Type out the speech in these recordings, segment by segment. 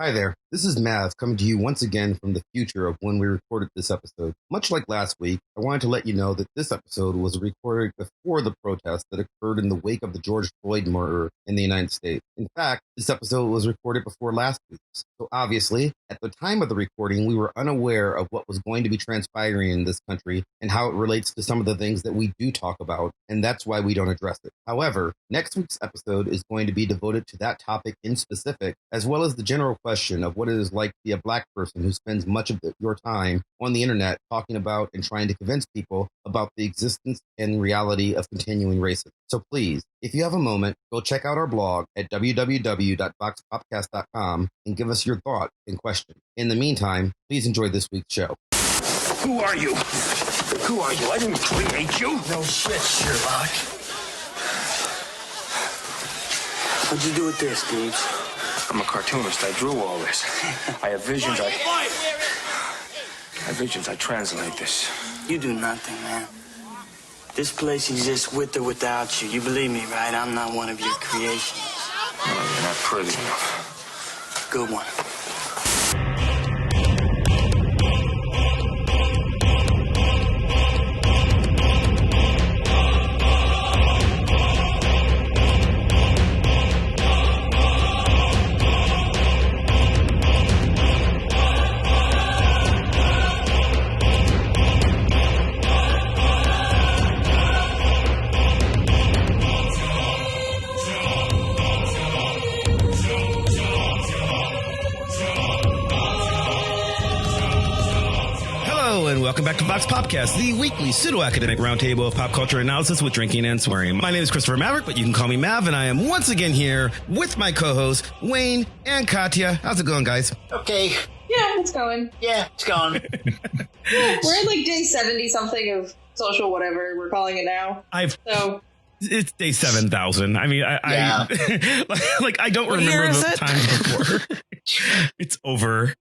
Hi there, this is Mav coming to you once again from the future of when we recorded this episode. Much like last week, I wanted to let you know that this episode was recorded before the protest that occurred in the wake of the George Floyd murder in the United States. In fact, this episode was recorded before last week's. So obviously, at the time of the recording, we were unaware of what was going to be transpiring in this country and how it relates to some of the things that we do talk about, and that's why we don't address it. However, next week's episode is going to be devoted to that topic in specific, as well as the general question of what it is like to be a Black person who spends much of your time on the internet talking about and trying to convince people about the existence and reality of continuing racism. So please, if you have a moment, go check out our blog at www.voxpopcast.com and give us your thought and question. In the meantime, please enjoy this week's show. Who are you? Who are you? I didn't create you. No shit, Sherlock. What'd you do with this, Deeds? I'm a cartoonist. I drew all this. I have visions. I have visions. I translate this. You do nothing, man. This place exists with or without you. You believe me, right? I'm not one of your creations. No, you're not pretty enough. Good one. Welcome back to Vox Popcast, the weekly pseudo-academic roundtable of pop culture analysis with drinking and swearing. My name is Christopher Maverick, but you can call me Mav, and I am once again here with my co-hosts, Wayne and Katya. How's it going, guys? Okay. Yeah, it's going. Yeah, it's going. We're in like day 70-something of social whatever we're calling it now. It's day 7,000. I mean, I don't remember those times before. It's over.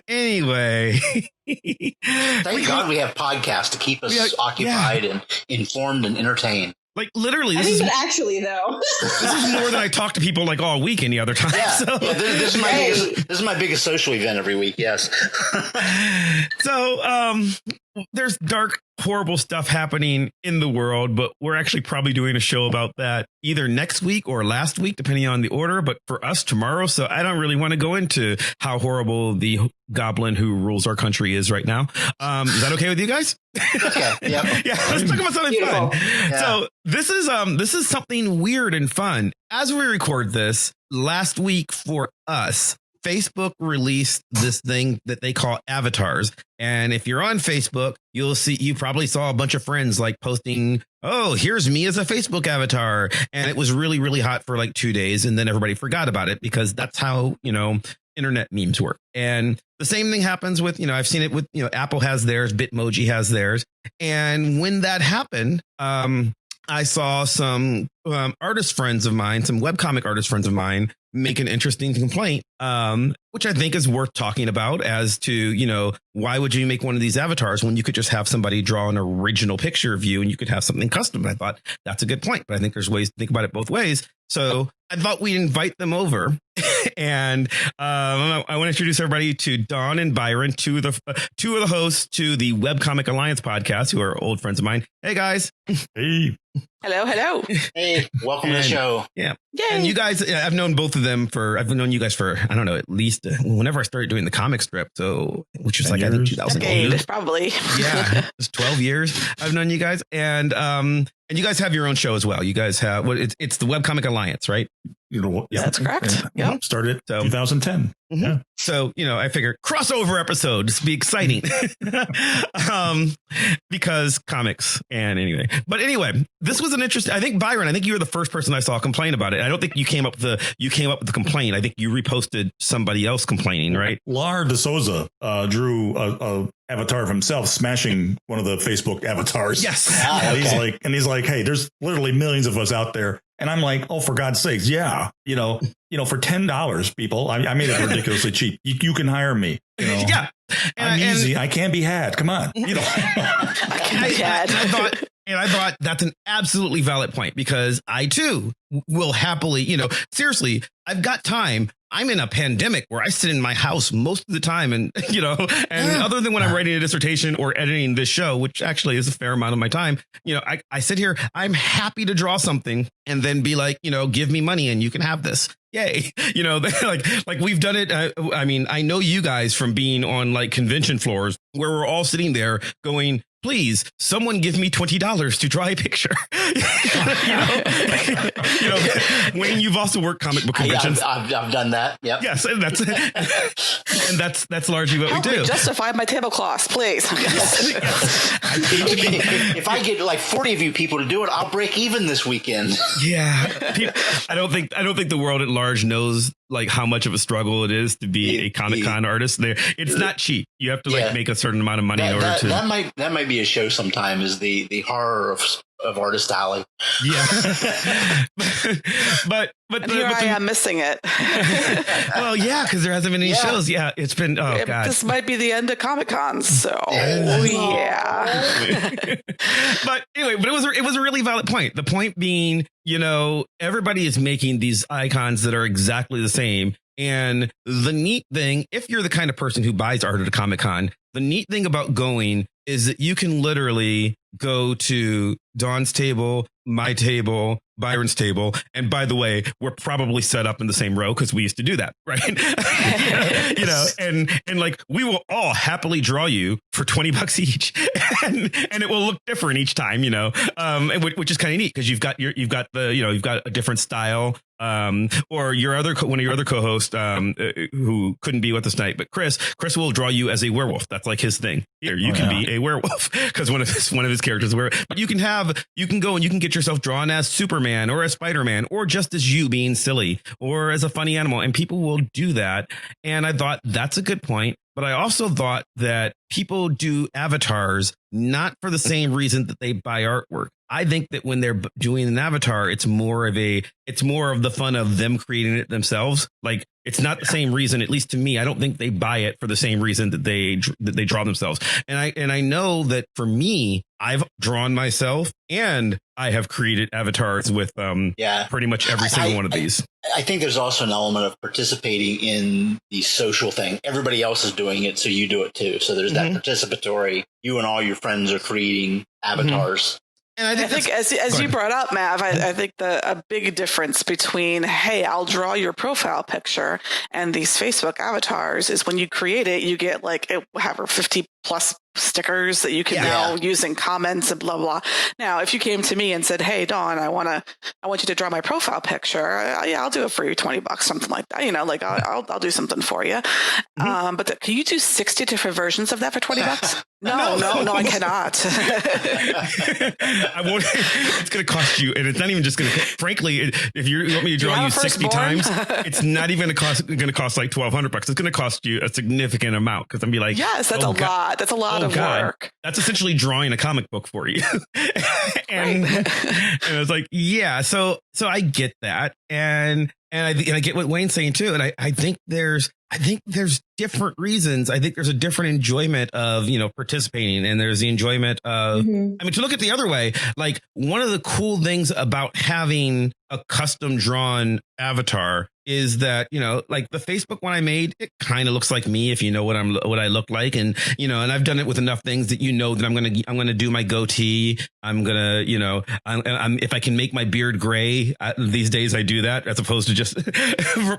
Anyway. Thank God we have podcasts to keep us occupied and informed and entertained. Like literally, this is actually though. This is more than I talk to people like all week any other time. Yeah, so. This is my biggest social event every week. Yes. So there's dark, horrible stuff happening in the world, but we're actually probably doing a show about that either next week or last week, depending on the order. But for us tomorrow, so I don't really want to go into how horrible the goblin who rules our country is right now. Is that okay with you guys? Okay. Yep. Yeah. Let's talk about something fun. Yeah. So this is something weird and fun. As we record this, last week for us, Facebook released this thing that they call avatars. And if you're on Facebook, you probably saw a bunch of friends like posting, oh, here's me as a Facebook avatar. And it was really, really hot for like 2 days. And then everybody forgot about it because that's how, internet memes work. And the same thing happens with, I've seen it with, Apple has theirs, Bitmoji has theirs. And when that happened, I saw some artist friends of mine, some webcomic artist friends of mine make an interesting complaint, which I think is worth talking about as to, why would you make one of these avatars when you could just have somebody draw an original picture of you and you could have something custom? And I thought that's a good point, but I think there's ways to think about it both ways. So I thought we'd invite them over. And I want to introduce everybody to Dawn and Byron, two of the hosts to the Webcomic Alliance podcast, who are old friends of mine. Hey, guys. Hey. Hello. Hey, welcome to the show. Yeah. Yay. And you guys, I've known both of them I've known you guys for, I don't know, at least whenever I started doing the comic strip. So, which was like, I think 2008. Probably. Yeah. It's 12 years I've known you guys. And you guys have your own show as well. You guys have, it's the Webcomic Alliance, right? That's correct. Yeah. Started 2010. Mm-hmm. Yeah. So, I figured crossover episode, this would be exciting because comics and anyway. But anyway, this was an interesting, I think Byron, you were the first person I saw complain about it. I don't think you came up with the complaint. I think you reposted somebody else complaining, right? Lar de Souza drew a avatar of himself smashing one of the Facebook avatars. Yes. And he's like, hey, there's literally millions of us out there. And I'm like, oh, for God's sakes. Yeah. For $10, people, I made it ridiculously cheap. You can hire me. Yeah. I'm easy. I can't be had. Come on. I can't be had. And I thought that's an absolutely valid point because I too will happily, seriously, I've got time. I'm in a pandemic where I sit in my house most of the time and, other than when I'm writing a dissertation or editing this show, which actually is a fair amount of my time, I sit here, I'm happy to draw something and then be like, give me money and you can have this. Yay. Like we've done it. I know you guys from being on like convention floors where we're all sitting there going, please, someone give me $20 to draw a picture. Wayne, you've also worked comic book conventions. I've done that. Yep. Yes, and that's largely what Help we do. Me justify my tablecloths, please. If I get like 40 of you people to do it, I'll break even this weekend. Yeah, I don't think the world at large knows like how much of a struggle it is to be a Comic-Con artist. There, it's not cheap. You have to make a certain amount of money in order to. That might be a show sometime. Is the horror of Artist Alley. Yeah, but here I am missing it. Well, yeah, because there hasn't been any shows. Yeah, it's been god. This might be the end of Comic-Con. So yeah. But anyway, it was a really valid point. The point being, everybody is making these icons that are exactly the same. And the neat thing, if you're the kind of person who buys art at a Comic-Con, the neat thing about going is that you can literally go to Dawn's table, my table, Byron's table. And by the way, we're probably set up in the same row because we used to do that. Right. and like we will all happily draw you for $20 each and it will look different each time, which is kind of neat because you've got a different style. Or one of your other co-hosts who couldn't be with us tonight, but Chris will draw you as a werewolf. That's like his thing. Here, you can be a werewolf because one of his characters is werewolf. But you can go and you can get yourself drawn as Superman or as Spider-Man or just as you being silly or as a funny animal, and people will do that. And I thought that's a good point. But I also thought that people do avatars not for the same reason that they buy artwork. I think that when they're doing an avatar, it's more of the fun of them creating it themselves. Like it's not the same reason, at least to me. I don't think they buy it for the same reason that they draw themselves. And I know that for me, I've drawn myself and I have created avatars with pretty much every single one of these. I think there's also an element of participating in the social thing. Everybody else is doing it, so you do it too. So there's that participatory. You and all your friends are creating avatars. And I think as you brought up, Mav, I think a big difference between, hey, I'll draw your profile picture and these Facebook avatars is when you create it, you get like however 50 plus stickers that you can now use in comments and blah, blah. Now, if you came to me and said, hey, Dawn, I want you to draw my profile picture. I'll do it for you, $20, something like that. I'll do something for you. But can you do 60 different versions of that for $20? No, I cannot. I won't. It's going to cost you, and it's not even just going to. Frankly, if you want me to draw you 60 times, it's not even going to cost like $1,200. It's going to cost you a significant amount because I'm be like, yes, that's a lot. That's a lot of work. That's essentially drawing a comic book for you. and I was like, yeah. So I get that, and I get what Wayne's saying too, and I think there's different reasons. I think there's a different enjoyment of, participating, and there's the enjoyment of, to look at the other way, like one of the cool things about having a custom drawn avatar is that, like the Facebook one I made, it kind of looks like me if you know what I look like. And, and I've done it with enough things that, that I'm going to do my goatee. I'm going to, I'm if I can make my beard gray these days, I do that as opposed to just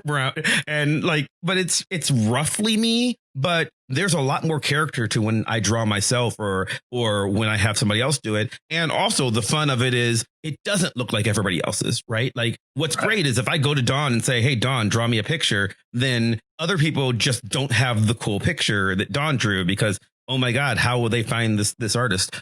brown and like, but it's roughly me. But there's a lot more character to when I draw myself or when I have somebody else do it. And also the fun of it is it doesn't look like everybody else's, right? Like what's great is if I go to Dawn and say, hey, Dawn, draw me a picture, then other people just don't have the cool picture that Dawn drew because, oh, my God, how will they find this artist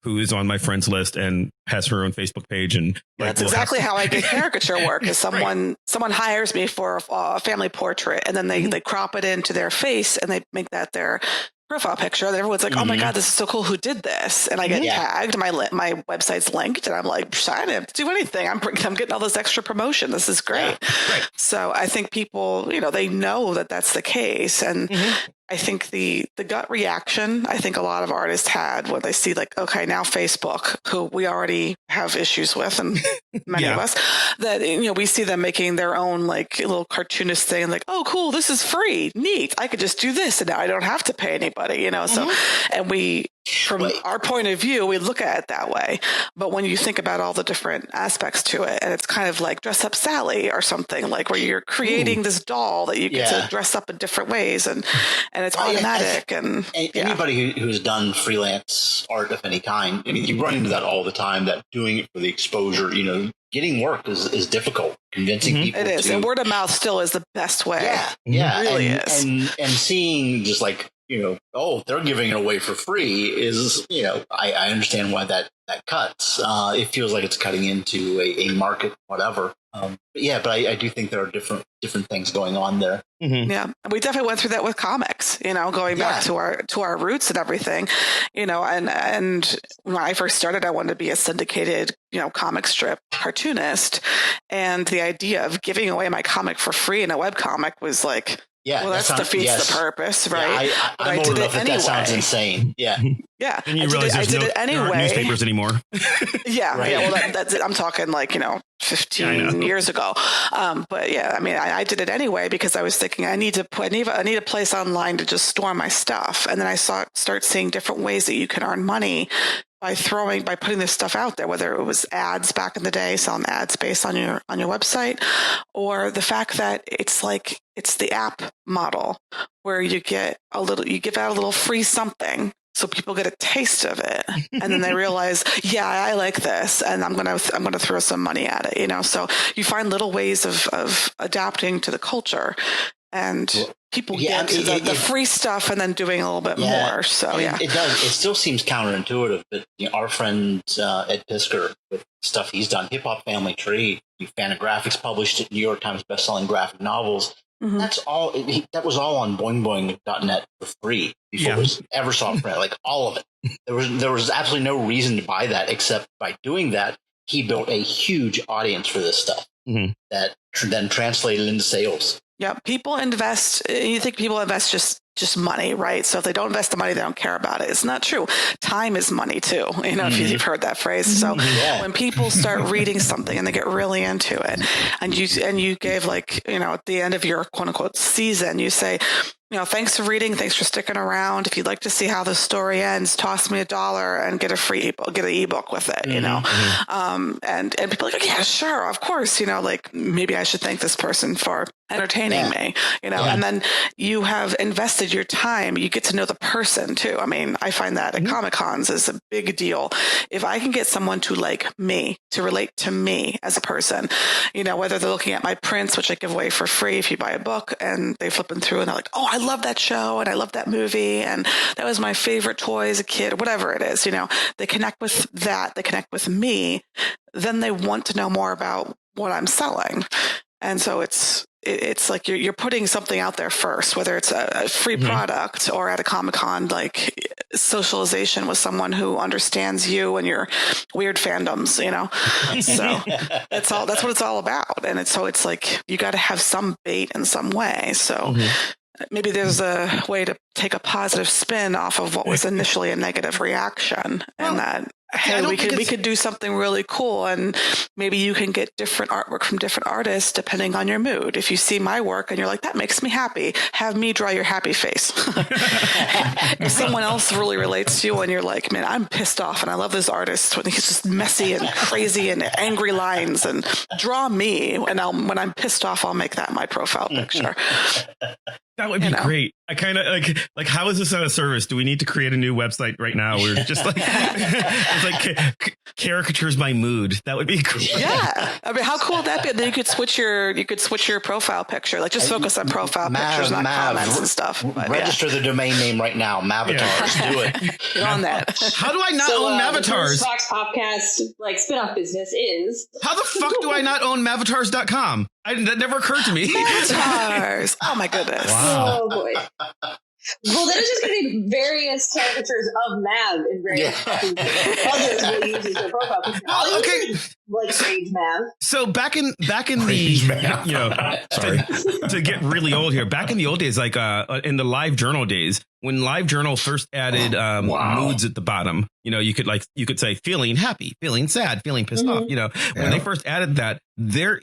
who is on my friends list and has her own Facebook page? And that's exactly how I get caricature work is someone hires me for a family portrait and then they crop it into their face and they make that their profile picture. And everyone's like, oh, my God, this is so cool. Who did this? And I get tagged. My website's linked and I'm like, I didn't have to do anything. I'm getting all this extra promotion. This is great. Yeah. Right. So I think people, they know that that's the case. And I think the gut reaction, I think a lot of artists had when they see like, okay, now Facebook, who we already have issues with, and many of us, that, we see them making their own like little cartoonist thing, like, oh, cool, this is free, neat, I could just do this, and now I don't have to pay anybody, So, and we, from our point of view, we look at it that way. But when you think about all the different aspects to it, and it's kind of like Dress Up Sally or something, like where you're creating this doll that you get to dress up in different ways, and it's automatic. And anybody who's done freelance art of any kind, I mean, you run into that all the time, that doing it for the exposure, getting work is difficult. Convincing people. It is. And word of mouth still is the best way. Yeah. It really is. And seeing just like, they're giving it away for free is, I understand why that cuts. It feels like it's cutting into a market, whatever. But I do think there are different things going on there. Mm-hmm. Yeah, we definitely went through that with comics. Going back to our roots and everything. And when I first started, I wanted to be a syndicated, comic strip cartoonist, and the idea of giving away my comic for free in a webcomic was like, well, that defeats the purpose, right? Yeah, I'm old enough that sounds insane. Yeah. Yeah. And you realize there aren't newspapers anymore. Yeah. Right. Yeah. Well, that's it. I'm talking like, 15 years ago. But yeah, I mean, I did it anyway because I was thinking I need a place online to just store my stuff. And then I start seeing different ways that you can earn money by putting this stuff out there, whether it was ads back in the day, selling ad space on your website, or the fact that it's the app model where you give out a little free something. So people get a taste of it, and then they realize, I like this, and I'm gonna throw some money at it. So you find little ways of adapting to the culture, and people get the free stuff, and then doing a little bit more. So it does. It still seems counterintuitive, but our friend Ed Pisker, with stuff he's done, Hip Hop Family Tree, Fantagraphics published it, New York Times bestselling graphic novels. Mm-hmm. That's all. That was all on boingboing.net for free before it was ever saw print. Like all of it. There was absolutely no reason to buy that, except by doing that, he built a huge audience for this stuff that then translated into sales. Yeah, people invest. You think people invest just money, right? So if they don't invest the money, they don't care about it. It's not true. Time is money too. If you've heard that phrase. So when people start reading something and they get really into it, and you gave at the end of your quote unquote season, you say, thanks for reading. Thanks for sticking around. If you'd like to see how the story ends, toss me $1 and get a free ebook, get an ebook with it, and people are like, yeah, sure. Of course, maybe I should thank this person for entertaining me, and then you have invested your time. You get to know the person too. I mean, I find that at Comic Cons is a big deal. If I can get someone to like me, to relate to me as a person, whether they're looking at my prints, which I give away for free if you buy a book, and they flipping through and they're like, oh, I love that show and I love that movie and that was my favorite toy as a kid, or whatever it is, they connect with that, they connect with me, then they want to know more about what I'm selling. And so it's like you're putting something out there first, whether it's a free product or at a Comic-Con, like socialization with someone who understands you and your weird fandoms, So that's what it's all about. And it's like you got to have some bait in some way. So maybe there's a way to take a positive spin off of what was initially a negative reaction, and that, hey, we could do something really cool, and maybe you can get different artwork from different artists depending on your mood. If you see my work and you're like, that makes me happy, have me draw your happy face. If someone else really relates to you and you're like, man, I'm pissed off and I love this artist when he's just messy and crazy and angry lines, and draw me, and when I'm pissed off, I'll make that my profile picture. That would be great. I kind of like, how is this out of service? Do we need to create a new website right now? We're just like, it's like caricatures my mood. That would be cool. Yeah. I mean, how cool would that be? Then you could switch your profile picture. Like just focus on profile pictures, not comments and stuff. But, register the domain name right now. Mavatars. Do it. Get on that. How do I not own Mavatars? The Fox Popcast spinoff business is. How the fuck do I not own Mavatars.com? That never occurred to me. Mavatars. Oh my goodness. Wow. Oh boy. Well, then it's just going to be various caricatures of Mav in various others will use as their profile picture. Well, okay. like Sage Mav. So back in Rage the Mav. Sorry. to get really old here, back in the old days, like in the live journal days, when live journal first added moods at the bottom, you could say feeling happy, feeling sad, feeling pissed off. When they first added that, there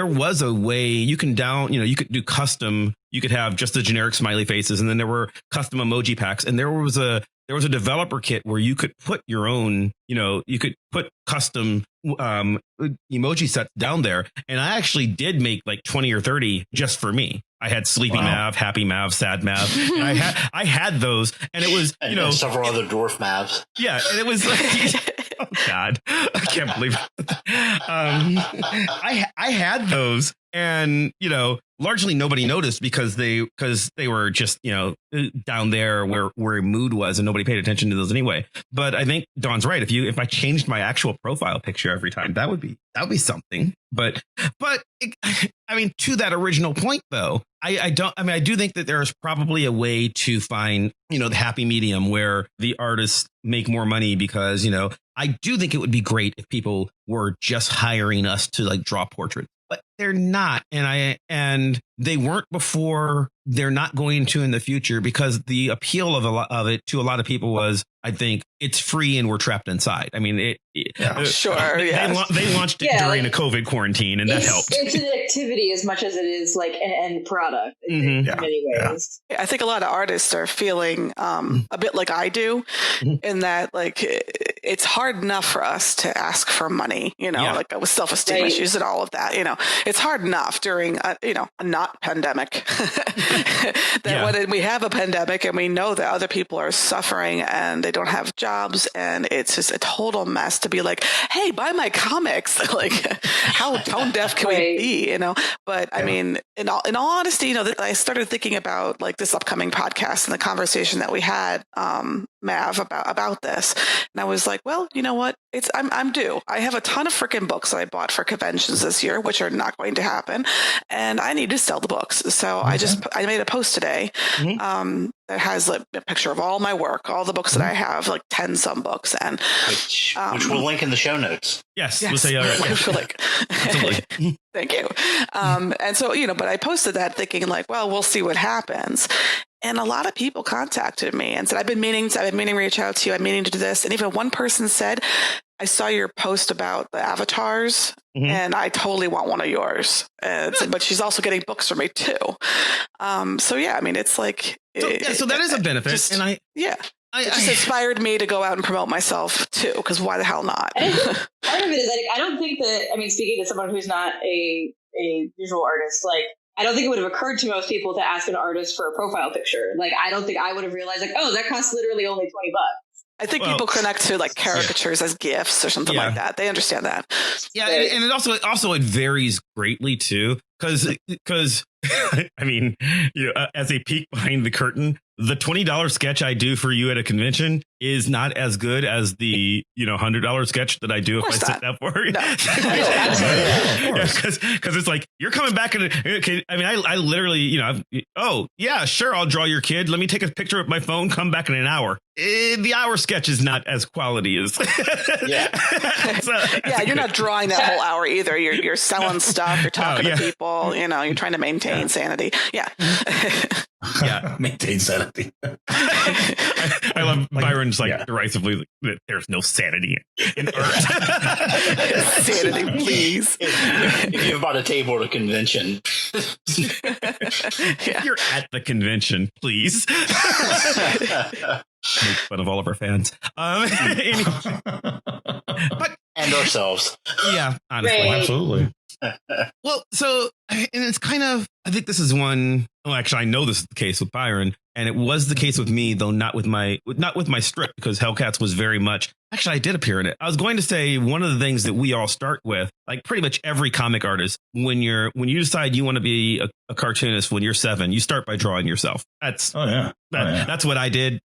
was a way you can you could do custom. You could have just the generic smiley faces, and then there were custom emoji packs, and there was a developer kit where you could put your own, you could put custom emoji sets down there. And I actually did make like 20 or 30 just for me. I had Sleepy Mav, Happy Mav, Sad Mav. And I had those, and it was, and several other dwarf Mavs. Yeah, and it was like, oh God, I can't believe it. I had those, and largely nobody noticed because they were just down there where mood was, and nobody paid attention to those anyway. But I think Dawn's right. If I changed my actual profile picture every time, that would be something. But to that original point though, I do think that there is probably a way to find the happy medium where the artists make more money, because I do think it would be great if people were just hiring us to like draw portraits. But they're not, and they weren't before. They're not going to in the future, because the appeal of it to a lot of people was, I think, it's free and we're trapped inside. I mean, They launched it during a COVID quarantine, and that helped. It's an activity as much as it is like an end product in many ways. Yeah. I think a lot of artists are feeling a bit like I do, in that like it's hard enough for us to ask for money, like with self-esteem issues and all of that. It's hard enough during a not pandemic when we have a pandemic and we know that other people are suffering and they don't have jobs, and it's just a total mess to be like, hey, buy my comics. Like, how tone deaf can we be? But I mean, in all honesty, I started thinking about like this upcoming podcast and the conversation that we had, Mav, about this, and I was like, well, you know what? I'm due. I have a ton of freaking books that I bought for conventions this year, which are not going to happen, and I need to sell the books. So I made a post today that has like a picture of all my work, all the books that I have, like 10 some books, and which we'll link in the show notes. Yes. We'll say Thank you. And so but I posted that thinking like, well, we'll see what happens. And a lot of people contacted me and said, I've been meaning to reach out to you. I'm meaning to do this. And even one person said, I saw your post about the avatars and I totally want one of yours. But she's also getting books from me too. So yeah, I mean, it's like, so that is a benefit. It just inspired me to go out and promote myself too, because why the hell not? Part of it is like, I don't think that, speaking to someone who's not a visual artist, like, I don't think it would have occurred to most people to ask an artist for a profile picture. Like, I don't think I would have realized like, oh, that costs literally only $20. I think people connect to like caricatures as GIFs or something like that. They understand that. Yeah. And it also, it varies greatly too. Cause I mean, as a peek behind the curtain, the $20 sketch I do for you at a convention is not as good as the $100 sketch that I do if I sit down for you. Because it's like you're coming back and I literally oh yeah, sure, I'll draw your kid. Let me take a picture with my phone. Come back in an hour. The hour sketch is not as quality as you're not drawing that whole hour either. You're selling stuff. You're talking to people. You're trying to maintain sanity. Yeah. Maintain sanity. I love Byron's derisively that there's no sanity in art. Sanity, please. If you've bought a table at a convention, you're at the convention, please. Make fun of all of our fans. Anyway. But and ourselves. Yeah, honestly. Right. Absolutely. Well, so, and it's kind of, I think this is one, well, actually, I know this is the case with Byron, and it was the case with me, though not with my strip, because Hellcats was very much, actually, I did appear in it. I was going to say one of the things that we all start with, like pretty much every comic artist, when you decide you want to be a cartoonist when you're 7, you start by drawing yourself. That's that's what I did.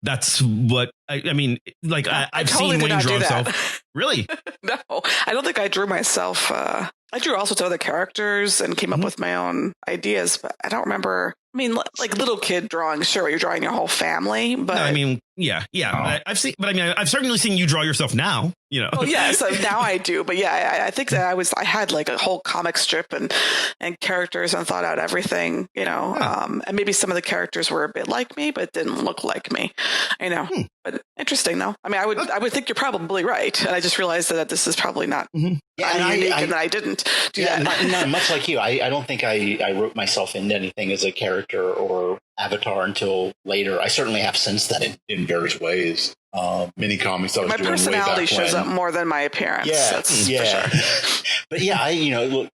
That's what I mean. Like I've totally seen Wayne draw himself. Really? No, I don't think I drew myself. I drew all sorts of other characters and came up with my own ideas, but I don't remember I mean, like little kid drawing, sure, you're drawing your whole family, but No, I mean, yeah. I've seen, but I mean, I've certainly seen you draw yourself now. Oh yeah, so now I do, but yeah, I think that I had like a whole comic strip and characters and thought out everything, and maybe some of the characters were a bit like me, but didn't look like me, But interesting though. I mean, I would think you're probably right, and I just realized that this is probably not. Yeah, and unique, and that I didn't do that. Not much like you. I don't think I wrote myself into anything as a character or avatar until later. I certainly have since then in various ways. Mini comics I was my doing personality way back shows when. up more than my appearance. Yeah, that's for sure. But yeah,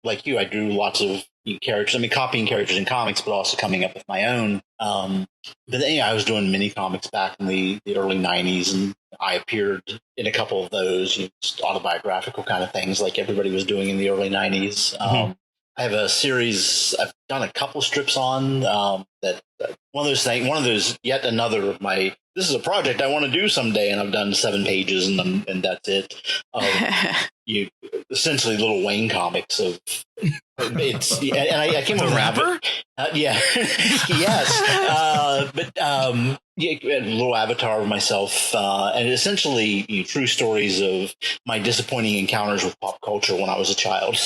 like you, I drew lots of characters. I mean, copying characters in comics, but also coming up with my own. But then, I was doing mini comics back in the early '90s, and I appeared in a couple of those just autobiographical kind of things, like everybody was doing in the early '90s. I have a series I've done a couple strips on that one of those yet another of my. This is a project I want to do someday, and I've done 7 pages, and that's it. You essentially little Wayne comics of it's, and I came up with rapper. Yeah, yes, but a little avatar of myself, and essentially true stories of my disappointing encounters with pop culture when I was a child.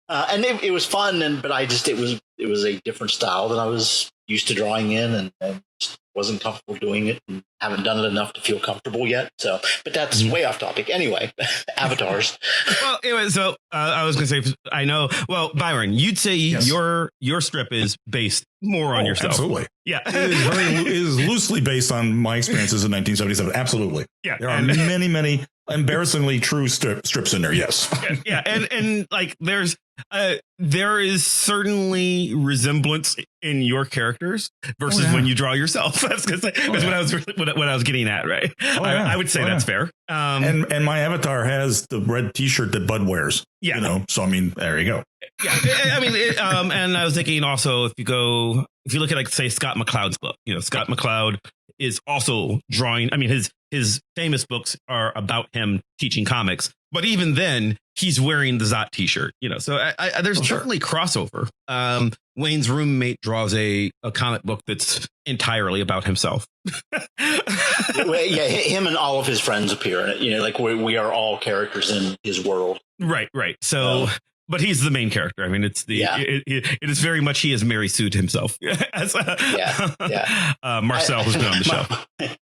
And it was fun, but it was a different style that I was used to drawing in, and just wasn't comfortable doing it, and haven't done it enough to feel comfortable yet. So, but that's way off topic. Anyway, avatars. Well, anyway, so I was going to say, I know. Well, Byron, you'd say your strip is based more on yourself. Absolutely. Yeah, it is loosely based on my experiences in 1977. Absolutely. Yeah, there are many embarrassingly true strips in there. Yes. Yeah, and like there is certainly resemblance in your characters versus when you draw yourself. That's what I was getting at, right? I would say that's fair. And my avatar has the red T-shirt that Bud wears. Yeah, so I mean, there you go. Yeah, I mean, and I was thinking also if you look at like say Scott McCloud's book, Scott McCloud is also drawing. I mean, his famous books are about him teaching comics, but even then he's wearing the Zot T-shirt. So there's certainly crossover. Wayne's roommate draws a comic book that's entirely about himself. Well, yeah, him and all of his friends appear in it. Like we are all characters in his world. Right. So. But he's the main character. I mean, it's it is very much he is Mary Sue to himself. Marcel, who's been on the show.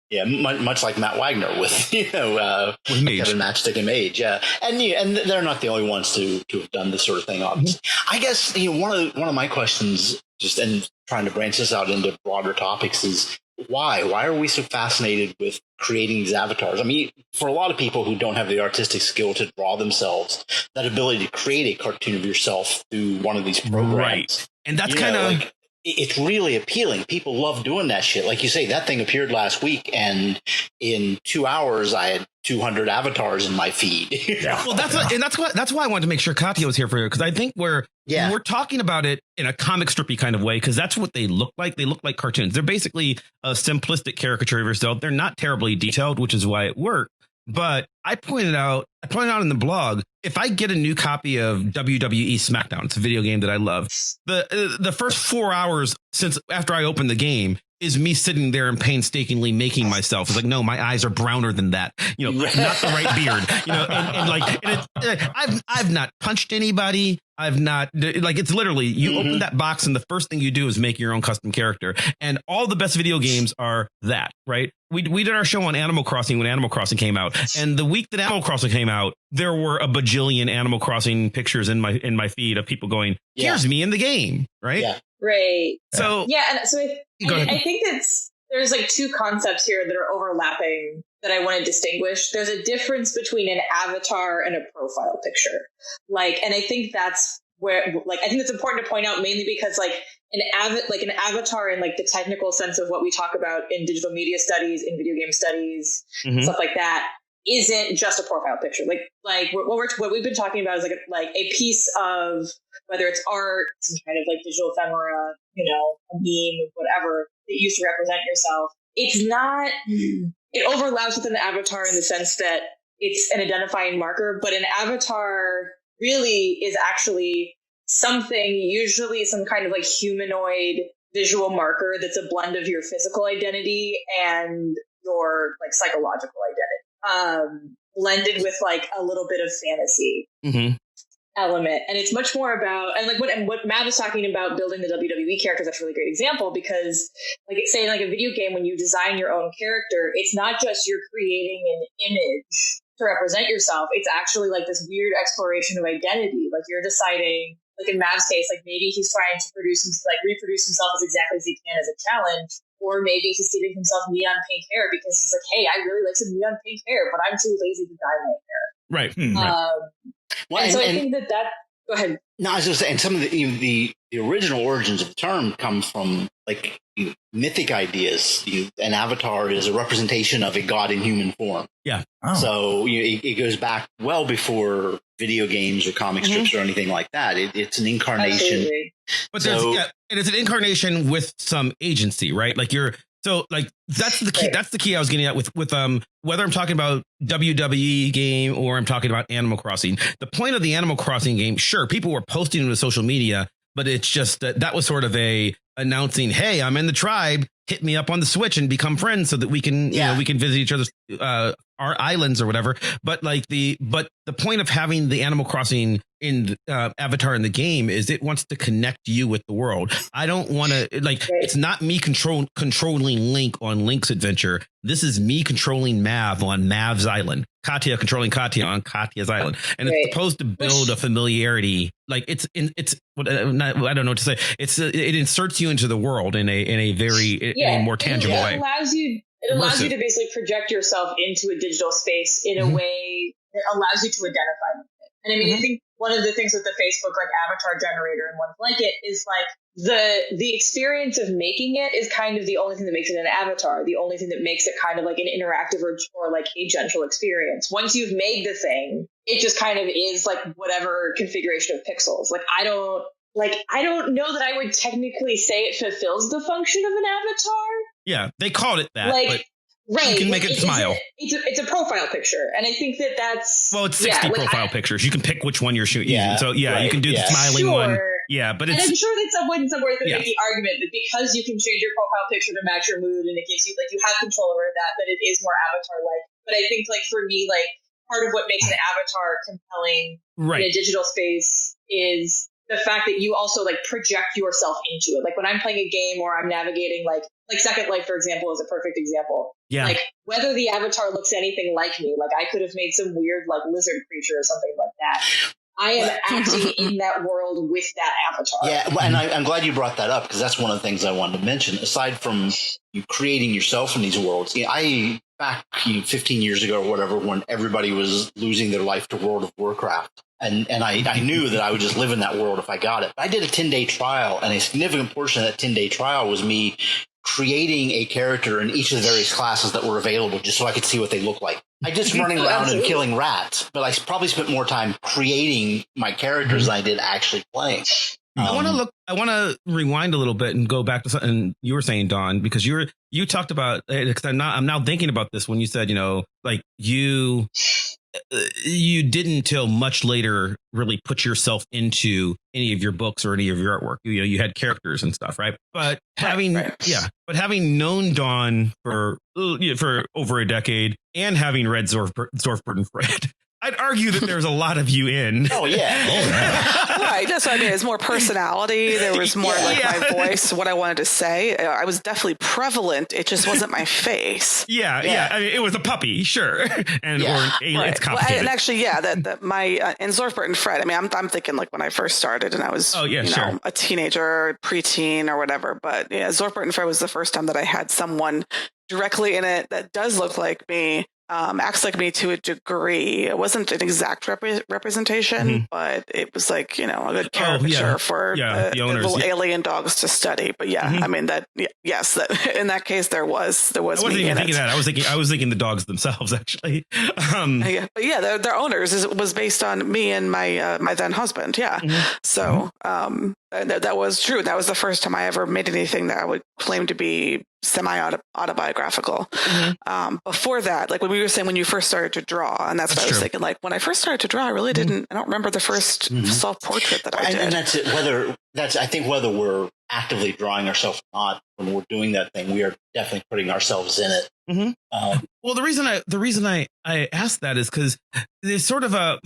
Yeah, much like Matt Wagner with with Mage. Kevin Matchstick and Mage. Yeah, and they're not the only ones to have done this sort of thing. I guess one of my questions, just and trying to branch this out into broader topics, is why are we so fascinated with creating these avatars? I mean, for a lot of people who don't have the artistic skill to draw themselves, that ability to create a cartoon of yourself through one of these programs, right? And that's kind of like, it's really appealing. People love doing that shit. Like you say, that thing appeared last week, and in 2 hours, I had 200 avatars in my feed. Well, that's why I wanted to make sure Katya was here for you, because I think we're talking about it in a comic strippy kind of way, because that's what they look like. They look like cartoons. They're basically a simplistic caricature of yourself. They're not terribly detailed, which is why it worked. But I pointed out in the blog, if I get a new copy of WWE SmackDown, it's a video game that I love. The first 4 hours since after I opened the game is me sitting there and painstakingly making myself. It's like, no, my eyes are browner than that. Not the right beard. I've not punched anybody. I've not it's literally you open that box and the first thing you do is make your own custom character. And all the best video games are that, right? We did our show on Animal Crossing when Animal Crossing came out. And the week that Animal Crossing came out, there were a bajillion Animal Crossing pictures in my feed of people going, here's me in the game. Right. Yeah. Right. So and so I think there's like two concepts here that are overlapping that I want to distinguish. There's a difference between an avatar and a profile picture. And I think that's where, I think it's important to point out, mainly because an avatar in the technical sense of what we talk about in digital media studies, in video game studies, stuff like that, isn't just a profile picture. What we've been talking about is a piece of, whether it's art, some kind of digital ephemera, a meme, whatever that you use to represent yourself. It's not. It overlaps with an avatar in the sense that it's an identifying marker, but an avatar really is actually something, usually some kind of like humanoid visual marker that's a blend of your physical identity and your like psychological identity, blended with like a little bit of fantasy element. And it's much more about, and like what Matt was talking about, building the WWE characters, that's a really great example, because like say like a video game, when you design your own character, it's not just you're creating an image to represent yourself. It's actually like this weird exploration of identity. Like you're deciding, like in Mav's case, like maybe he's trying to reproduce himself as exactly as he can as a challenge, or maybe he's giving himself neon pink hair because he's like, hey, I really like some neon pink hair, but I'm too lazy to dye my hair. Right. Well, and so I think that go ahead. No, I was going to say, and some of the original origins of the term come from like mythic ideas. An avatar is a representation of a god in human form. Yeah. Oh. So it goes back well before video games or comic strips or anything like that. It's an incarnation. Absolutely. But and it's an incarnation with some agency, right? Like that's the key. Right. That's the key I was getting at with whether I'm talking about WWE game or I'm talking about Animal Crossing. The point of the Animal Crossing game, sure, people were posting it to social media, but it's just that was sort of a announcing, hey, I'm in the tribe. Hit me up on the Switch and become friends so that we can, we can visit each other's our islands or whatever. But the point of having the Animal Crossing in avatar in the game is it wants to connect you with the world. I don't want to it's not me controlling Link on Link's adventure. This is me controlling Mav on Mav's island. Katya controlling Katya on Katya's island, and it's supposed to build a familiarity. Like I don't know what to say. It inserts you into the world in a very in a more tangible way. It allows you to basically project yourself into a digital space in a way that allows you to identify with it. And I mean, I think one of the things with the Facebook like avatar generator and ones like it is like the experience of making it is kind of the only thing that makes it an avatar, the only thing that makes it kind of like an interactive or like a gentle experience. Once you've made the thing, it just kind of is like whatever configuration of pixels. Like I don't know that I would technically say it fulfills the function of an avatar. Yeah, they called it that. Like, right. You can make it smile. It's a profile picture. And I think that's... Well, it's 60 profile pictures. You can pick which one you're shooting. So, you can do the smiling one. Yeah, but and I'm sure that someone somewhere is going to make the argument that because you can change your profile picture to match your mood and it gives you, like, you have control over that it is more avatar-like. But I think, like, for me, like, part of what makes an avatar compelling in a digital space is the fact that you also like project yourself into it. Like when I'm playing a game or I'm navigating like Second Life, for example, is a perfect example. Yeah. Like whether the avatar looks anything like me, like I could have made some weird like lizard creature or something like that. I am acting in that world with that avatar. Yeah, and I'm glad you brought that up because that's one of the things I wanted to mention. Aside from you creating yourself in these worlds, back 15 years ago or whatever, when everybody was losing their life to World of Warcraft, and I knew that I would just live in that world if I got it. I did a 10-day trial, and a significant portion of that 10-day trial was me creating a character in each of the various classes that were available just so I could see what they look like. I just running around and killing rats, but I probably spent more time creating my characters than I did actually playing. I want to rewind a little bit and go back to something you were saying, Dawn, because you talked about, because I'm now thinking about this when you said, like you didn't until much later really put yourself into any of your books or any of your artwork. You had characters and stuff, right? But having known Dawn for over a decade and having read Zorfberg and Fred, I'd argue that there's a lot of you in. Oh, yeah. Right. That's what I mean. It's more personality. There was more my voice, what I wanted to say. I was definitely prevalent. It just wasn't my face. Yeah. I mean, it was a puppy, sure. And or an alien. It's complicated. Well, and actually, that my in Zorfberg and Fred, I mean, I'm thinking like when I first started and I was a teenager, preteen or whatever. But yeah, Zorfberg and Fred was the first time that I had someone directly in it that does look like me. Acts like me to a degree. It wasn't an exact representation, but it was like, a good caricature for the owners, little alien dogs to study. But I mean that in that case there was I wasn't even thinking that. I was thinking the dogs themselves actually. Their owners was based on me and my my then husband. Yeah. So That was true. That was the first time I ever made anything that I would claim to be semi-autobiographical. Before that, like when we were saying, when you first started to draw, and that's what I was thinking, like when I first started to draw, I really didn't, I don't remember the first self-portrait that I did. And that's it. I think whether we're actively drawing ourselves or not, when we're doing that thing, we are definitely putting ourselves in it. Well, the reason I asked that is because there's sort of a,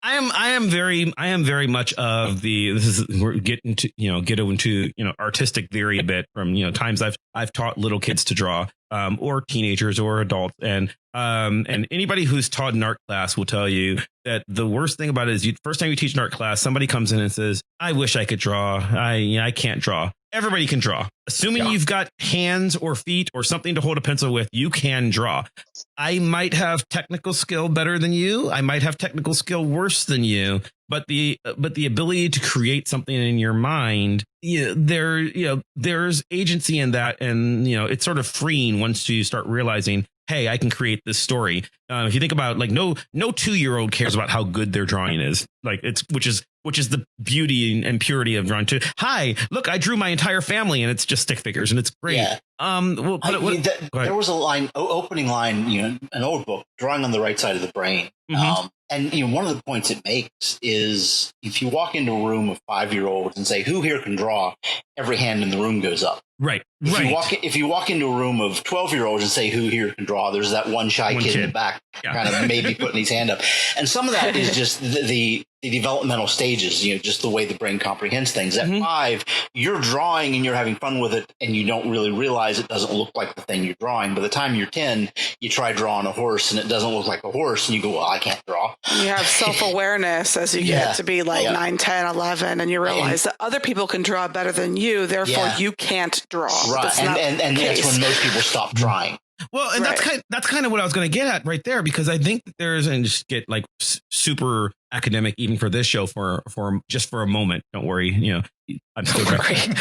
I am very much of we're getting to, get into, artistic theory a bit from, times I've taught little kids to draw, or teenagers or adults. And anybody who's taught an art class will tell you that the worst thing about it is first time you teach an art class, somebody comes in and says, I wish I could draw. I can't draw. Everybody can draw. Assuming you've got hands or feet or something to hold a pencil with, you can draw. I might have technical skill better than you. I might have technical skill worse than you. But the ability to create something in your mind, there's agency in that, and it's sort of freeing once you start realizing, hey, I can create this story. If you think about like no 2-year-old cares about how good their drawing is, like which is the beauty and purity of drawing too. Hi, look, I drew my entire family and it's just stick figures and it's great. Yeah. There was a opening line, an old book, Drawing on the Right Side of the Brain. And one of the points it makes is if you walk into a room of 5-year-olds and say, who here can draw? Every hand in the room goes up. Right. If you walk into a room of 12-year-olds and say, who here can draw? There's that one shy kid in the back kind of maybe putting his hand up. And some of that is just the developmental stages, just the way the brain comprehends things. At 5, you're drawing and you're having fun with it, and you don't really realize it doesn't look like the thing you're drawing. By the time you're 10, you try drawing a horse and it doesn't look like a horse, and you go, well, I can't draw. You have self-awareness as you get to be like 9, 10, 11, and you realize that other people can draw better than you, therefore you can't draw. Right, and that's when most people stop trying. Well, and that's kind of what I was going to get at right there, because I think that there's, and just get like super academic even for this show for just for a moment. Don't worry, I'm still drinking.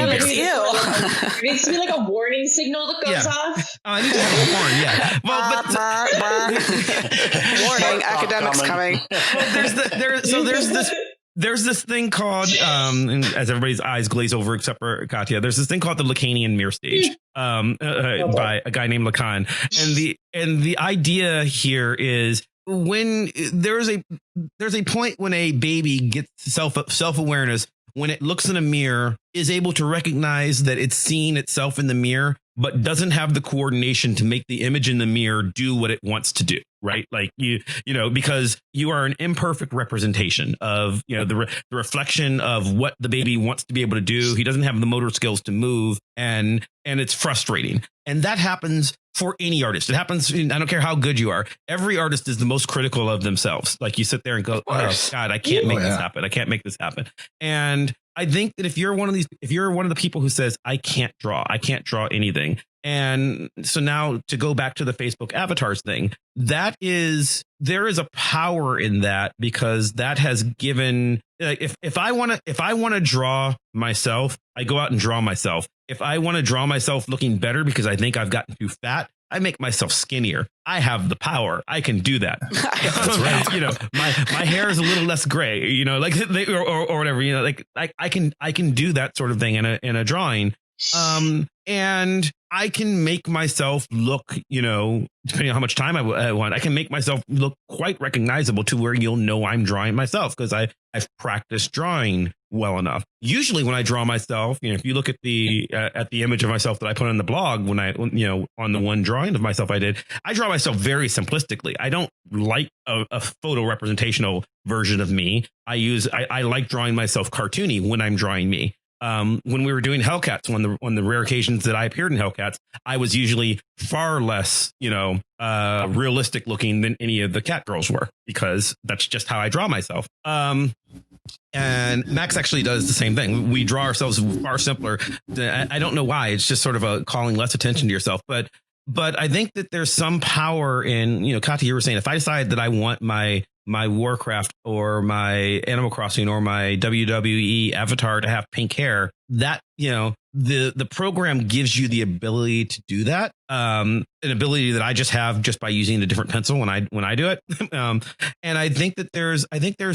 Beer. It needs to be like a warning signal that goes off. I need to have a horn. Yeah. Well, warning, academics coming. Well, there's this thing called, and as everybody's eyes glaze over except for Katya, there's this thing called the Lacanian mirror stage, by a guy named Lacan. And the idea here is when there's a point when a baby gets self-awareness, when it looks in a mirror, is able to recognize that it's seeing itself in the mirror, but doesn't have the coordination to make the image in the mirror do what it wants to do. Right. Like because you are an imperfect representation of, the reflection of what the baby wants to be able to do. He doesn't have the motor skills to move, and it's frustrating. And that happens for any artist. It happens. I don't care how good you are. Every artist is the most critical of themselves. Like you sit there and go, oh, God, I can't make this happen. I can't make this happen. And I think that if you're one of the people who says, I can't draw anything. And so now to go back to the Facebook avatars thing, there is a power in that, because that has given, like, if I want to draw myself, I go out and draw myself. If I want to draw myself looking better because I think I've gotten too fat, I make myself skinnier. I have the power. I can do that. That's right. My hair is a little less gray, like or whatever, like I can do that sort of thing in a drawing. And I can make myself look, depending on how much time I want, I can make myself look quite recognizable to where you'll know I'm drawing myself, because I've practiced drawing well enough. Usually when I draw myself, if you look at the image of myself that I put on the blog, when on the one drawing of myself I draw myself very simplistically. I don't like a photo representational version of me. I like drawing myself cartoony when I'm drawing me. When we were doing Hellcats, on the rare occasions that I appeared in Hellcats, I was usually far less, realistic looking than any of the cat girls were, because that's just how I draw myself. And Max actually does the same thing. We draw ourselves far simpler. I don't know why. It's just sort of a calling less attention to yourself. But I think that there's some power in, Katya, you were saying, if I decide that I want my my Warcraft or my Animal Crossing or my WWE avatar to have pink hair. That, the program gives you the ability to do that, an ability that I just have just by using a different pencil when I do it. And I think there's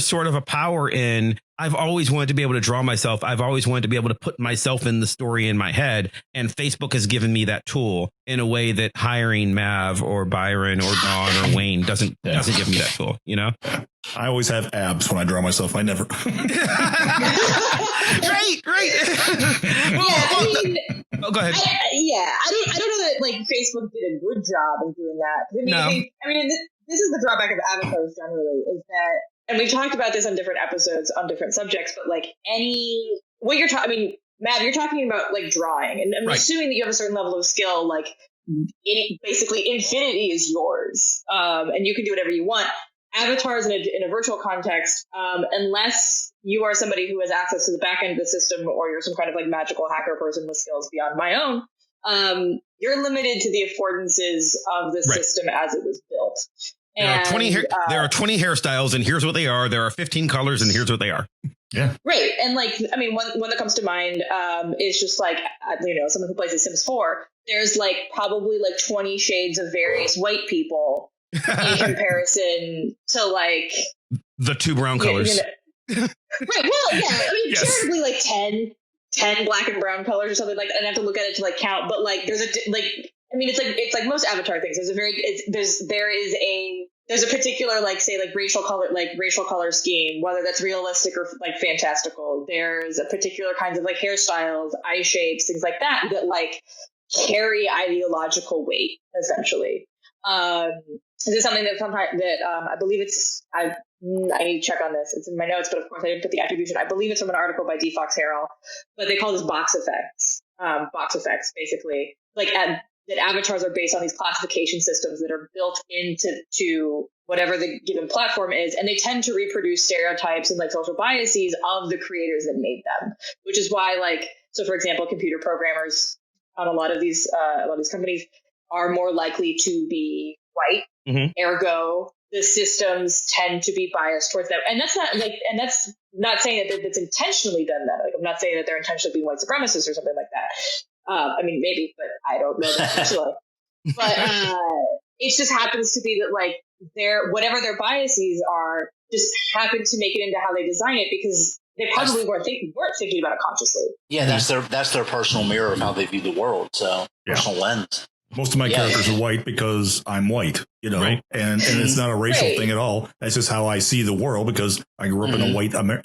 sort of a power in, I've always wanted to be able to draw myself. I've always wanted to be able to put myself in the story in my head. And Facebook has given me that tool in a way that hiring Mav or Byron or Dawn or Wayne doesn't give me that tool, I always have abs when I draw myself. I never. Right. Go ahead. I don't know that like Facebook did a good job of doing that. This is the drawback of avatars generally, is that, and we've talked about this on different episodes on different subjects, but like Matt, you're talking about like drawing, and I'm assuming that you have a certain level of skill, like basically infinity is yours, and you can do whatever you want. Avatars in a virtual context, unless you are somebody who has access to the back end of the system, or you're some kind of like magical hacker person with skills beyond my own, you're limited to the affordances of the system as it was built. There are 20 hairstyles, and here's what they are. There are 15 colors, and here's what they are. Yeah. Right. And like, one that comes to mind is just like, someone who plays The Sims 4. There's like probably like 20 shades of various white people in comparison to like the two brown colors. Right. Well, yeah. Charitably like 10 black and brown colors or something like that. I'd have to look at it to like count, but like there's it's like most Avatar things. There's a particular like say like racial color scheme, whether that's realistic or like fantastical. There's a particular kinds of like hairstyles, eye shapes, things like that like carry ideological weight essentially. This is something that sometimes I believe I need to check on this. It's in my notes, but of course I didn't put the attribution. I believe it's from an article by D. Fox Harrell, but they call this box effects. Box effects, basically, like that avatars are based on these classification systems that are built into whatever the given platform is, and they tend to reproduce stereotypes and like social biases of the creators that made them. Which is why, like, so for example, computer programmers on a lot of these companies are more likely to be white. Mm-hmm. Ergo, the systems tend to be biased towards them. And that's not saying that that's intentionally done that. Like, I'm not saying that they're intentionally being white supremacists or something like that. Maybe, but I don't know that actually. But it just happens to be that like whatever their biases are just happen to make it into how they design it, because they probably weren't thinking about it consciously. Yeah, that's their personal mirror of how they view the world. So personal lens. Most of my characters are white because I'm white, right? And it's not a racial thing at all. That's just how I see the world because I grew up in a white, type of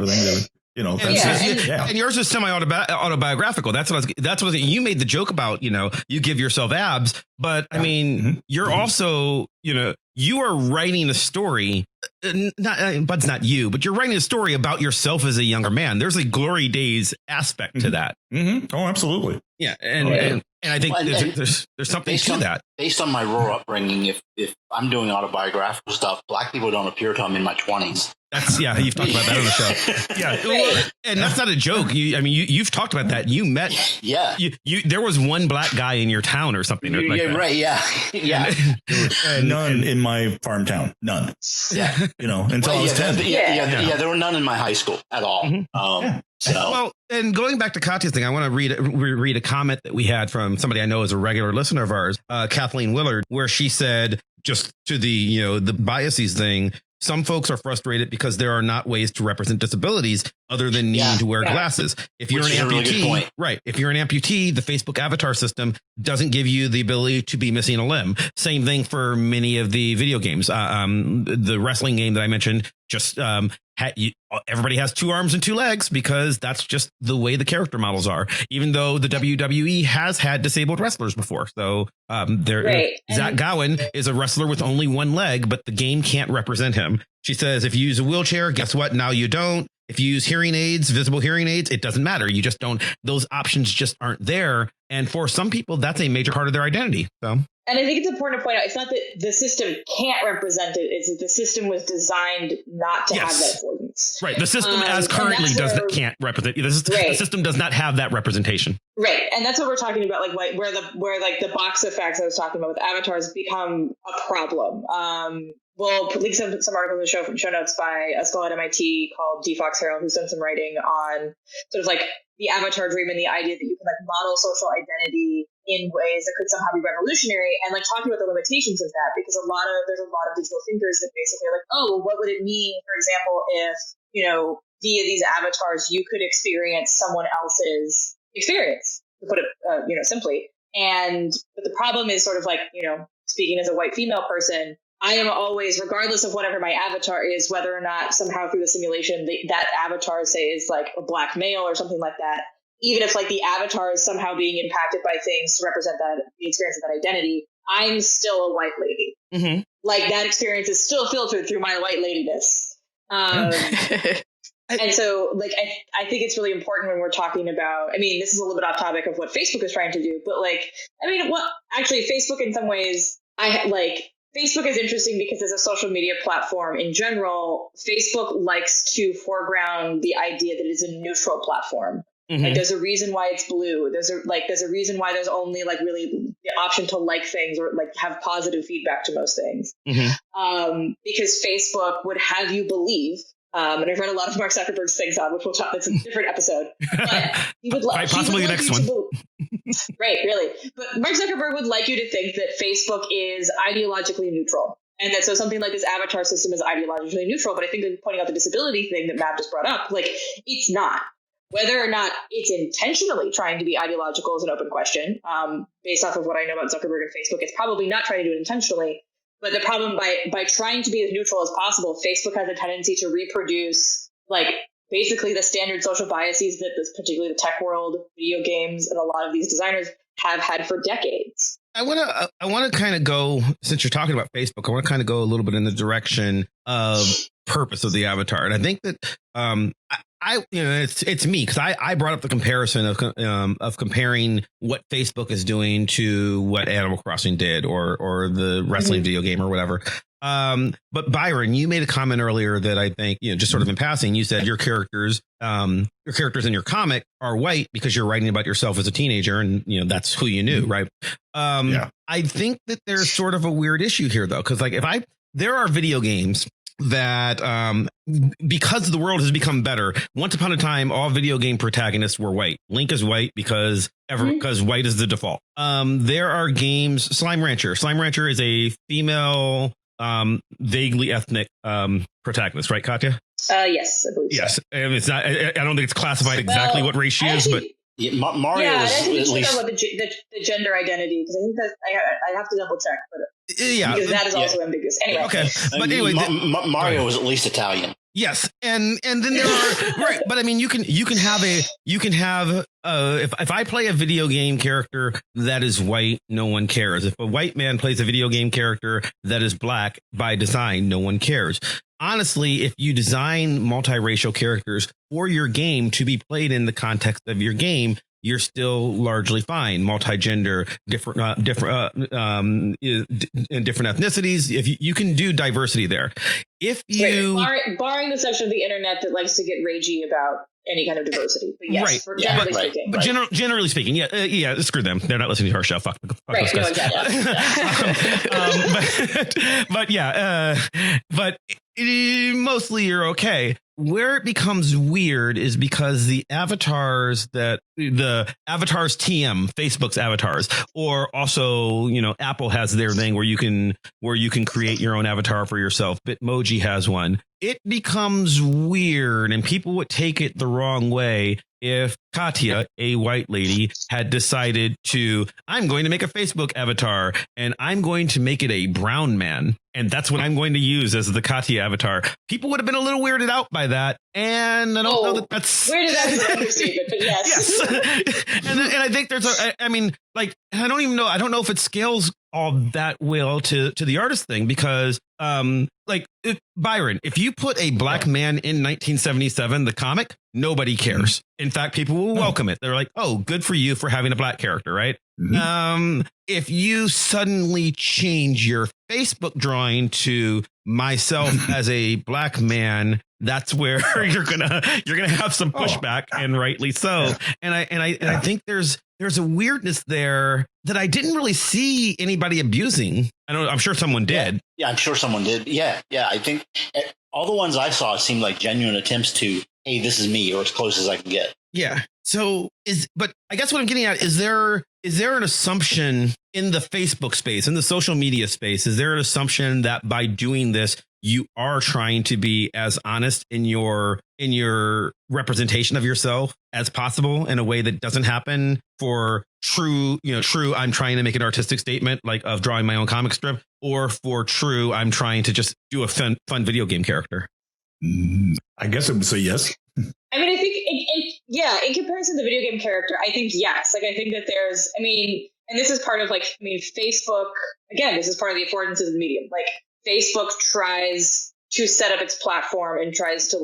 thing. And yours is semi-autobiographical. That's what you made the joke about. You give yourself abs, but I mean, you're also, you are writing a story. Bud's not you, but you're writing a story about yourself as a younger man. There's a glory days aspect to that. Mm-hmm. Oh, absolutely. Yeah, and I think there's something to that. Based on my rural upbringing, if I'm doing autobiographical stuff, black people don't appear till I'm in my 20s. You've talked about that on the show. Yeah, and that's not a joke. You've talked about that. You met. Yeah. There was one black guy in your town or something. Like that. Right. Yeah. None in my farm town. None. Yeah. Until I was 10. There were none in my high school at all. Mm-hmm. And going back to Katya's thing, I want to read a comment that we had from somebody I know is a regular listener of ours, Kathleen Willard, where she said, just to the biases thing, some folks are frustrated because there are not ways to represent disabilities other than needing to wear glasses. If you're an amputee, if you're an amputee, the Facebook avatar system doesn't give you the ability to be missing a limb. Same thing for many of the video games. The wrestling game that I mentioned just everybody has 2 arms and 2 legs because that's just the way the character models are, even though the WWE has had disabled wrestlers before. So Zach Gowen is a wrestler with only 1 leg, but the game can't represent him. She says, if you use a wheelchair, guess what? Now you don't. If you use hearing aids, visible hearing aids, it doesn't matter. You just don't. Those options just aren't there. And for some people, that's a major part of their identity. So. And I think it's important to point out, it's not that the system can't represent it, it's that the system was designed not to have that affordance. Right. The system as currently can't represent. The system does not have that representation. Right. And that's what we're talking about, like where the box effects I was talking about with avatars become a problem. we'll link some articles in the show notes by a scholar at MIT called D. Fox Harrell, who's done some writing on sort of like the avatar dream and the idea that you can like model social identity in ways that could somehow be revolutionary, and like talking about the limitations of that, because there's a lot of digital thinkers that basically are like, oh, well, what would it mean, for example, if, you know, via these avatars you could experience someone else's experience, to put it simply. But the problem is sort of like, you know, speaking as a white female person, I am always, regardless of whatever my avatar is, whether or not somehow through the simulation that avatar, say, is like a black male or something like that, even if like the avatar is somehow being impacted by things to represent the experience of that identity, I'm still a white lady. Mm-hmm. Like that experience is still filtered through my white ladiness. And so like, I think it's really important when we're talking about, I mean, this is a little bit off topic of what Facebook is trying to do, but like, I mean, actually Facebook in some ways, Facebook is interesting because as a social media platform in general, Facebook likes to foreground the idea that it is a neutral platform. Mm-hmm. Like there's a reason why it's blue. There's a reason why there's only like really the option to like things or like have positive feedback to most things. Mm-hmm. Because Facebook would have you believe, and I've read a lot of Mark Zuckerberg's things on, which we'll talk. That's a different episode. But he would like possibly the next one. Right, really. But Mark Zuckerberg would like you to think that Facebook is ideologically neutral. And that so something like this avatar system is ideologically neutral. But I think that pointing out the disability thing that Matt just brought up, like it's not. Whether or not it's intentionally trying to be ideological is an open question. Based off of what I know about Zuckerberg and Facebook, it's probably not trying to do it intentionally. But the problem by trying to be as neutral as possible, Facebook has a tendency to reproduce like basically the standard social biases that particularly the tech world, video games, and a lot of these designers have had for decades. I want to kind of go, since you're talking about Facebook, I want to kind of go a little bit in the direction of purpose of the avatar. And I think that it's me, because I brought up the comparison of comparing what Facebook is doing to what Animal Crossing did or the wrestling mm-hmm. video game or whatever. But Byron, you made a comment earlier that I think, just sort of in passing, you said your characters in your comic are white because you're writing about yourself as a teenager. And, that's who you knew. Right. Yeah. I think that there's sort of a weird issue here, though, because like there are video games that because the world has become better. Once upon a time, all video game protagonists were white. Link is white because white is the default. There are games. Slime Rancher is a female, vaguely ethnic protagonist, right, Katya? Yes, I believe so. Yes, and it's not. I don't think it's classified exactly what race she is, but. Yeah, Mario I was think at least about the gender identity, because I think that I have to double check, but because that is also ambiguous. Anyway, okay, but anyway, Mario was at least Italian. Yes, and then there are right, but I mean, you can have if I play a video game character that is white, no one cares. If a white man plays a video game character that is black by design, no one cares. Honestly, if you design multiracial characters for your game to be played in the context of your game, you're still largely fine. Multigender, different ethnicities. If you can do diversity there, if you barring the section of the internet that likes to get ragey about any kind of diversity, but yes, right. Generally speaking, but generally speaking, screw them. They're not listening to our show. Fuck right, those guys. But mostly you're okay. Where it becomes weird is because the avatars TM, Facebook's avatars, or also, Apple has their thing where you can create your own avatar for yourself. Bitmoji has one. It becomes weird and people would take it the wrong way if Katya, a white lady, had decided I'm going to make a Facebook avatar and I'm going to make it a brown man. And that's what I'm going to use as the Katya avatar. People would have been a little weirded out by that. And I don't know that's weirded out is an understatement, but yes. and I think there's I don't know if it scales all that well to the artist thing, because Byron, if you put a black man in 1977, the comic, nobody cares. In fact, people will welcome it. They're like, oh, good for you for having a black character, right? If you suddenly change your Facebook drawing to myself as a black man, that's where you're gonna have some pushback, and rightly so. And I think there's a weirdness there that I didn't really see anybody abusing. I'm sure someone did. Yeah, I'm sure someone did. Yeah. I think all the ones I saw seemed like genuine attempts to, hey, this is me, or as close as I can get. Yeah. So but I guess what I'm getting at is there an assumption in the Facebook space, in the social media space, is there an assumption that by doing this, you are trying to be as honest in your representation of yourself as possible in a way that doesn't happen for true, I'm trying to make an artistic statement like of drawing my own comic strip, or for true, I'm trying to just do a fun video game character? I guess I would say yes. I mean, I think, in comparison to the video game character, I think yes. Like, I think that there's, and this is part of Facebook, again, this is part of the affordances of the medium. Like, Facebook tries to set up its platform and tries to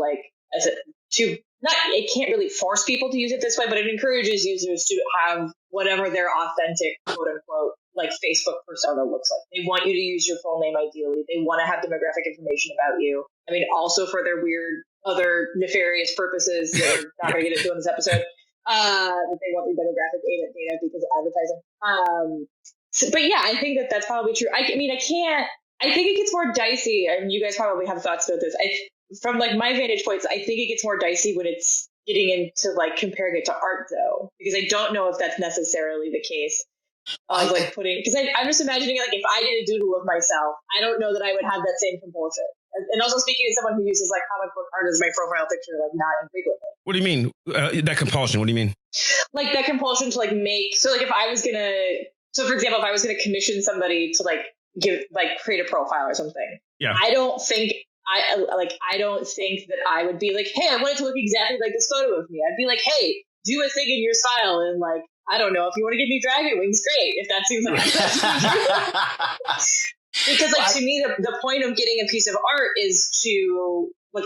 it can't really force people to use it this way, but it encourages users to have whatever their authentic, quote unquote, like Facebook persona looks like. They want you to use your full name ideally. They want to have demographic information about you. Also for their weird other nefarious purposes that we're not going to get into in this episode, that they want the demographic data because of advertising. But yeah, I think that's probably true. I think it gets more dicey, and you guys probably have thoughts about this. From my vantage points, I think it gets more dicey when it's getting into comparing it to art, though, because I don't know if that's necessarily the case. Because I'm just imagining if I did a doodle of myself, I don't know that I would have that same compulsion. And also speaking as someone who uses comic book art as my profile picture, not infrequently. What do you mean that compulsion? What do you mean? That compulsion to make. So if I was gonna, for example, if I was gonna commission somebody to create a profile or something, yeah, I don't think that I would be hey, I want it to look exactly like this photo of me. I'd be hey, do a thing in your style, and I don't know, if you want to give me dragon wings, great. If that seems like because to me the point of getting a piece of art is to I'm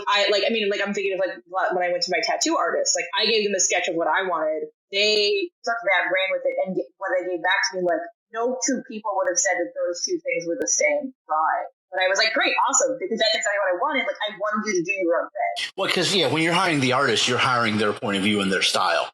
thinking of when I went to my tattoo artist, I gave them a sketch of what I wanted. They took that, ran with it, and what they gave back to me, no two people would have said that those two things were the same drawing. But I was great, awesome, because that's exactly what I wanted. I wanted you to do your own thing. Well, because when you're hiring the artist, you're hiring their point of view and their style.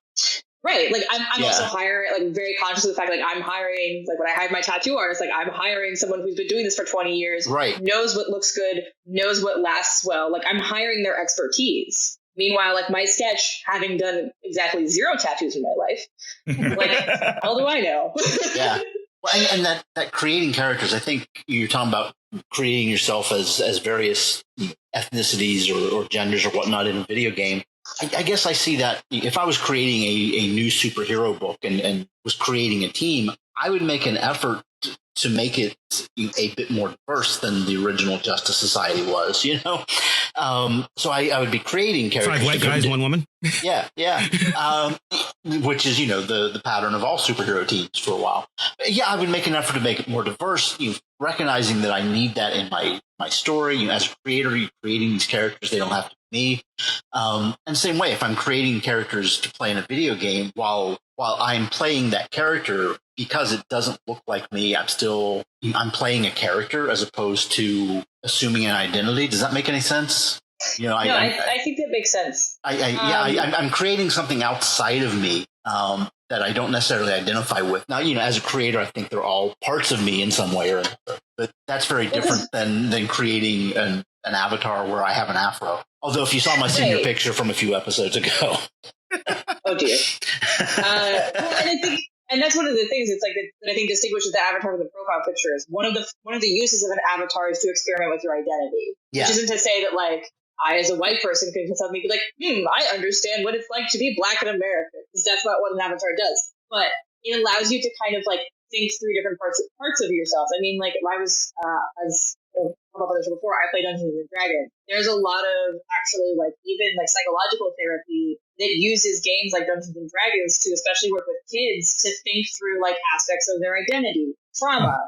Right. I'm also hiring, very conscious of the fact, I'm hiring, when I hired my tattoo artist, I'm hiring someone who's been doing this for 20 years, right? Knows what looks good, knows what lasts well. I'm hiring their expertise. Meanwhile, my sketch, having done exactly 0 tattoos in my life, how do I know? Yeah. Well, and that creating characters, I think you're talking about creating yourself as various ethnicities or genders or whatnot in a video game. I guess I see that if I was creating a new superhero book and was creating a team, I would make an effort to make it a bit more diverse than the original Justice Society was, So I would be creating characters. 5 white guys, 1 woman. Yeah. Which is, the pattern of all superhero teams for a while. Yeah, I would make an effort to make it more diverse, recognizing that I need that in my story. As a creator, you're creating these characters. They don't have to be me. And same way, if I'm creating characters to play in a video game, while I'm playing that character, because it doesn't look like me, I'm playing a character as opposed to assuming an identity. Does that make any sense? I think that makes sense. I'm creating something outside of me that I don't necessarily identify with. Now, as a creator, I think they're all parts of me in some way or another. But that's very different than creating an avatar where I have an afro. Although if you saw my senior picture from a few episodes ago. Oh, dear. And that's one of the things that I think distinguishes the avatar from the profile picture is one of the uses of an avatar is to experiment with your identity. Yeah. Which isn't to say that I as a white person can suddenly be I understand what it's like to be black in America, because that's not what an avatar does. But it allows you to kind of think through different parts of yourself. If I was as come up on the show before, I play Dungeons and Dragons. There's a lot of actually even psychological therapy that uses games like Dungeons and Dragons to especially work with kids to think through aspects of their identity, trauma,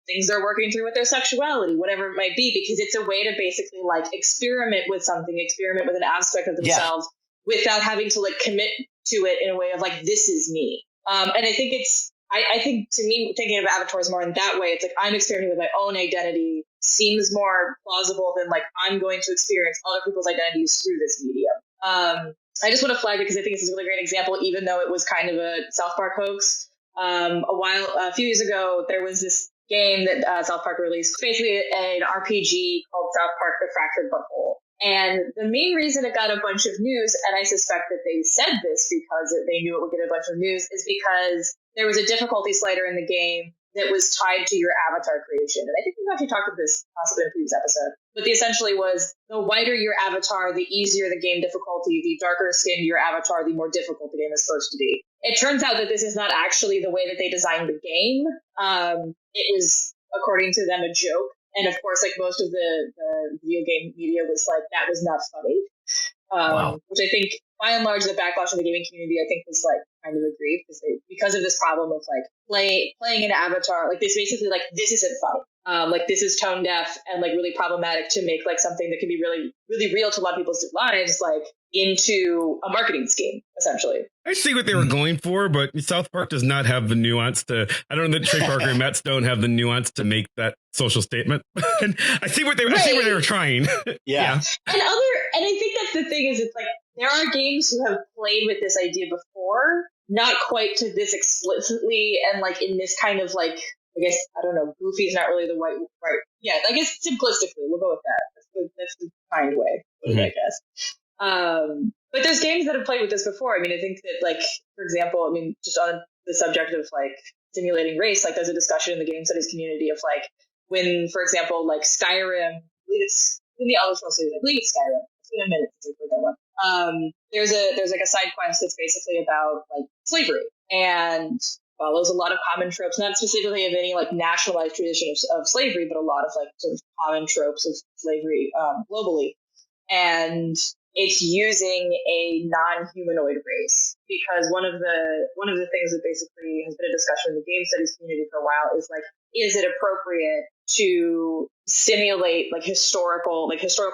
things they're working through with their sexuality, whatever it might be, because it's a way to basically experiment with an aspect of themselves without having to commit to it in a way of this is me. And I think I think to me, thinking of avatars more in that way, it's like I'm experimenting with my own identity seems more plausible than like I'm going to experience other people's identities through this medium. I just want to flag it because I think this is a really great example, even though it was kind of a South Park hoax. A few years ago, there was this game that South Park released, basically an RPG called South Park: The Fractured Butthole. And the main reason it got a bunch of news, and I suspect that they said this because they knew it would get a bunch of news, is because there was a difficulty slider in the game that was tied to your avatar creation. And I think we've actually talked about this possibly in a previous episode. But the essentially was the whiter your avatar, the easier the game difficulty, the darker skinned your avatar, the more difficult the game is supposed to be. It turns out that this is not actually the way that they designed the game. It was, according to them, a joke. And of course, like most of the video game media was like, that was not funny. Which I think, by and large, the backlash of the gaming community, I think, was like kind of agreed because of this problem of like playing an avatar. Like this basically like this isn't funny. Like this is tone deaf and like really problematic to make like something that can be really, really real to a lot of people's lives, like into a marketing scheme, essentially. I see what they were going for, but South Park does not have the nuance to. I don't know that Trey Parker and Matt Stone have the nuance to make that social statement. And I see what they were trying. Yeah. And I think that's the thing is it's like there are games who have played with this idea before, not quite to this explicitly and like in this kind of like, I guess, I don't know, goofy is not really the right. Yeah, I guess simplistically, we'll go with that. That's the kind way, I guess. But there's games that have played with this before. I mean, I think that, like, for example, I mean, just on the subject of like simulating race, like there's a discussion in the game studies community of like when, for example, like Skyrim, I believe it's in the Elder Scrolls series, I believe it's Skyrim. It's been a minute since I played that one. There's like a side quest that's basically about like slavery and follows a lot of common tropes, not specifically of any like nationalized tradition of slavery, but a lot of like sort of common tropes of slavery globally. And it's using a non-humanoid race because one of the things that basically has been a discussion in the game studies community for a while is like, is it appropriate to simulate like historical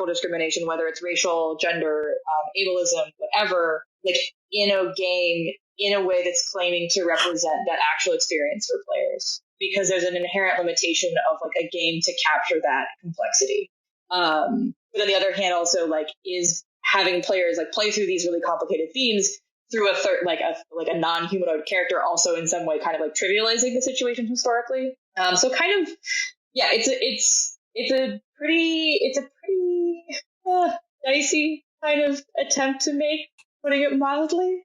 discrimination, whether it's racial, gender, ableism, whatever, like in a game in a way that's claiming to represent that actual experience for players, because there's an inherent limitation of like a game to capture that complexity. But on the other hand, also like is having players like play through these really complicated themes through a non-humanoid character also in some way kind of like trivializing the situation historically. So kind of, yeah, it's a pretty dicey kind of attempt to make, putting it mildly.